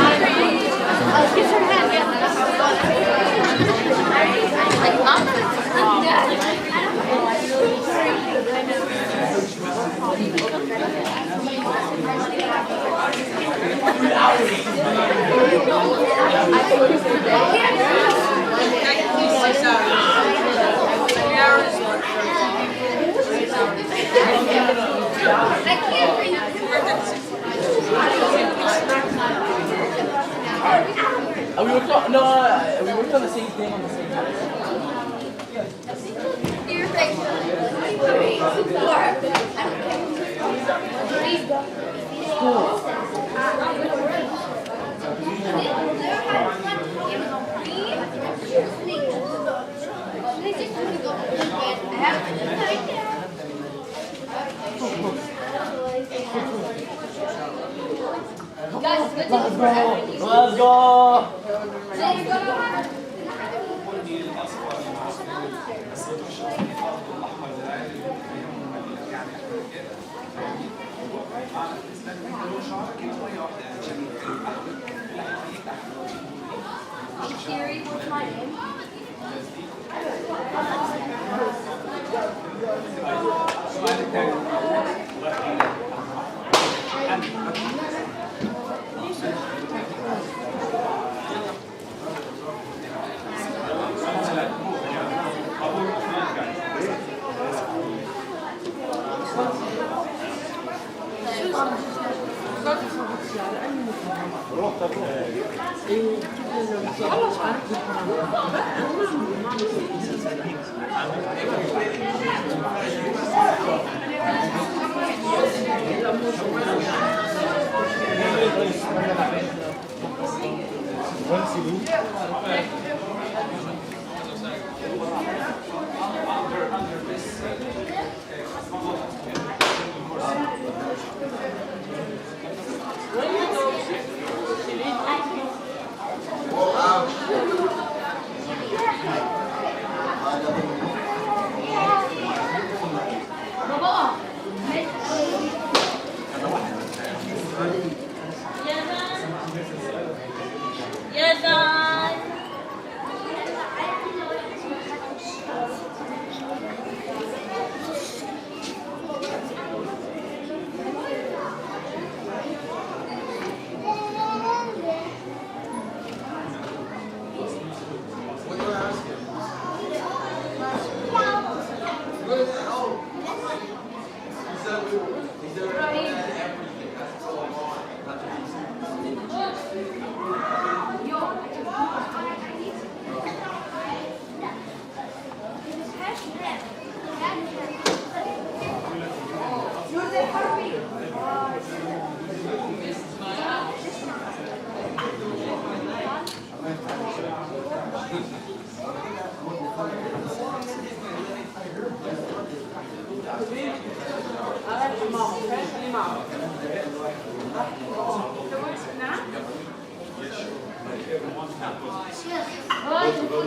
We worked on the same thing on the same time. Let's go. Theory, what's my name?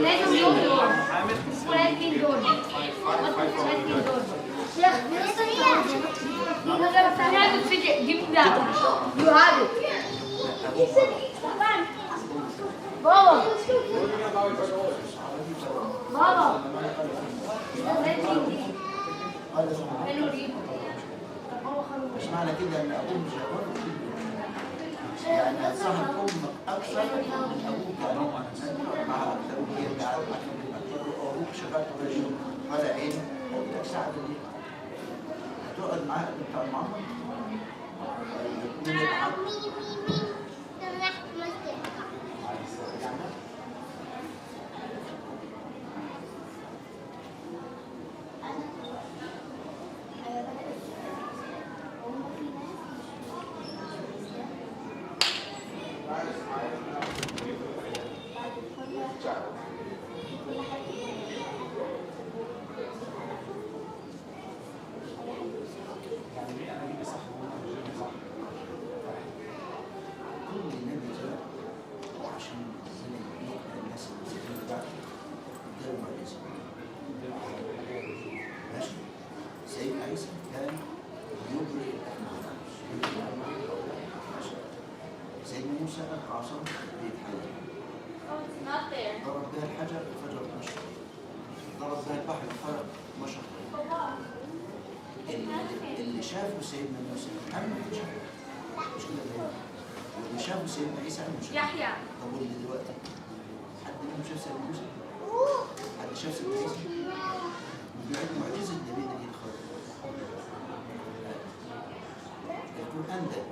لازم يوم ولكن دول شيخ جيب بابا مش معنى كده ان ابوه مش هيقول يعني صاحب امك اكثر من ابوك يعني مع ابوك يرجع ابوك شغال ولا شغل ولا عين ساعد دي هتقعد معاه بتاع معمر ضرب بها الحجر فجر مشط ضرب بها البحر فرق مشط اللي شافه سيدنا موسى عمل مش كده واللي شافه سيدنا عيسى عمل يحيى طب واللي دلوقتي حد منهم شاف سيدنا موسى؟ حد شاف سيدنا عيسى؟ بيعد معجزة النبي ده خالص القرآن ده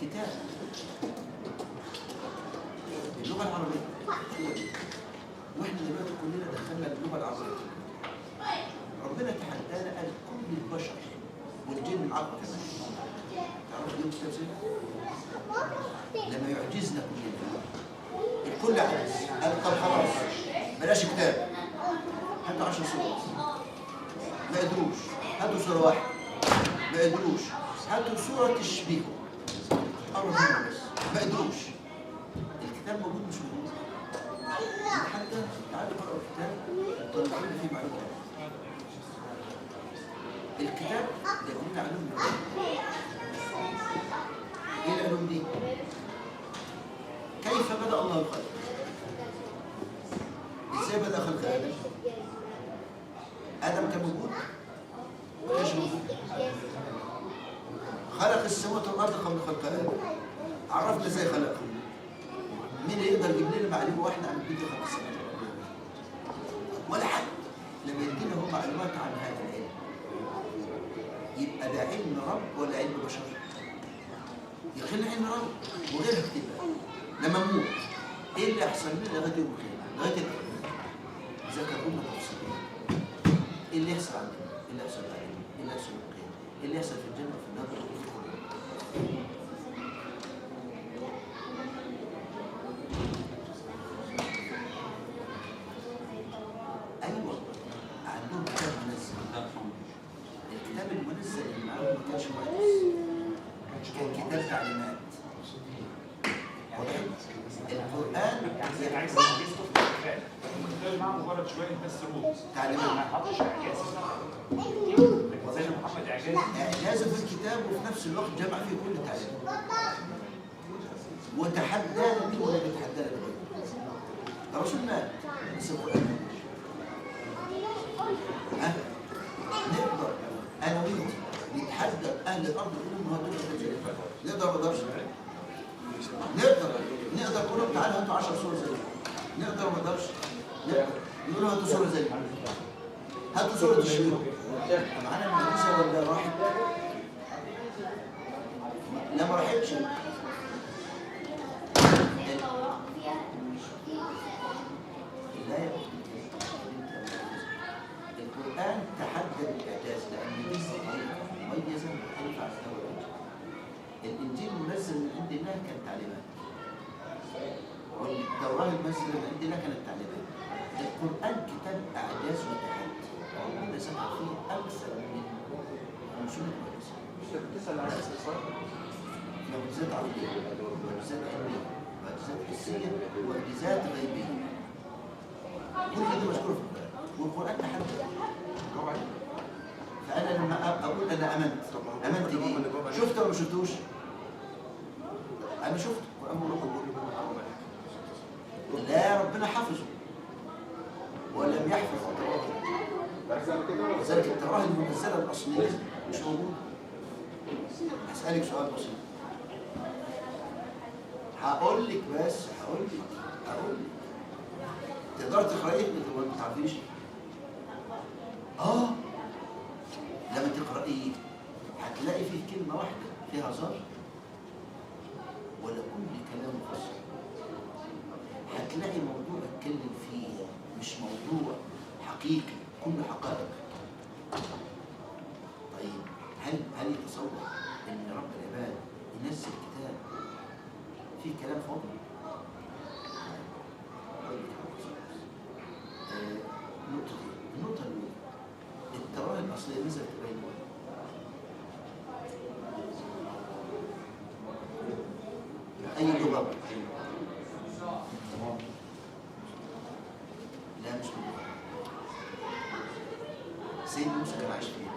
كتاب اللغة العربية واحنا دلوقتي كلنا دخلنا اللغة العربية ربنا تحدانا قال كل البشر والجن معاكم كمان تعرفوا ليه مستوى زي لما يعجزنا كلنا الكل عجز قال طب خلاص بلاش كتاب هاتوا 10 صور ما قدروش هاتوا صورة واحدة ما قدروش هاتوا صورة تشبيهه قرب منه بس ما قدروش الكتاب موجود مش موجود حتى تعالوا اقرأوا الكتاب طلعوا لنا فيه معلومات الكتاب جاب لنا علوم ايه العلوم دي؟ كيف بدأ الله الخلق؟ ازاي بدأ خلق آدم؟ آدم كان موجود؟ ما كانش موجود خلق السماوات والأرض قبل خلق آدم عرفنا ازاي خلقه مين يقدر يجيب لنا معلومه واحده عن الفيديو 5 سنين ولا حد لما يدينا هو معلومات عن هذا العلم يبقى ده علم رب ولا علم بشر؟ يخلي علم رب وغير اكتباء لما نموت ايه اللي يحصل لنا لغايه يوم القيامه لغايه القيامه ذكرنا تفصيلا ايه اللي يحصل عندنا ايه اللي يحصل بعدين ايه اللي يحصل يوم القيامه ايه اللي يحصل في الجنه وفي النار الكتاب المنزل اللي معاهم ما كانش مهندس كان كتاب تعليمات القرآن عايز معاه مجرد شويه بس روت تعليمات ما حطش اعجاز زي محمد اعجاز اعجازه في الكتاب وفي نفس الوقت جمع فيه كل التعليمات وتحدانا مين ولا بيتحدانا بغيره الرسول مات بس القرآن نقدر انا وانت نتحدى اهل الارض كلهم هو نقدر ما نقدرش نقدر كلهم تعالوا هاتوا 10 صور زي نقدر ما نقدرش نقول هاتوا صوره زي هاتوا صوره الشيخ معانا المدرسه ولا راحت؟ لا ما راحتش لا يا القرآن تحدى الإعجاز لأن دي مميزة مختلفة عن التوراة. الإنجيل منزل من عند الله كان تعليمات. والتوراة المنزلة من عند الله كانت تعليمات. القرآن كتاب إعجاز وتحدي. ربنا سمع فيه أكثر من 500 معجزة. بتسأل على اسم صح؟ معجزات عربية، معجزات علمية، معجزات حسية. شمسية ومعجزات غيبية. كل ده مذكور في القرآن، والقرآن تحدى. برافو عليك. فأنا لما أقول أنا آمنت بيه، شفته ولا ما شفتوش؟ أنا شفته، لا ربنا حفظه ولم يحفظ التوراة. لذلك التوراة المنزلة الأصلية مش موجودة. هسألك سؤال بسيط. هقول لك تقدر تقرأيه ولا ما تعرفيش؟ لما تقرأيه هتلاقي فيه كلمة واحدة فيها هزار ولا كل كلام مفصل. هتلاقي موضوع اتكلم فيه مش موضوع حقيقي، كله حقائق. طيب هل يتصور ان رب العباد ينزل كتاب فيه كلام فاضي؟ النقطة الأولى، التوراة الأصلية نزلت بين أي لغة؟ لا مش باللغة. سيدنا موسى كان عايش فين؟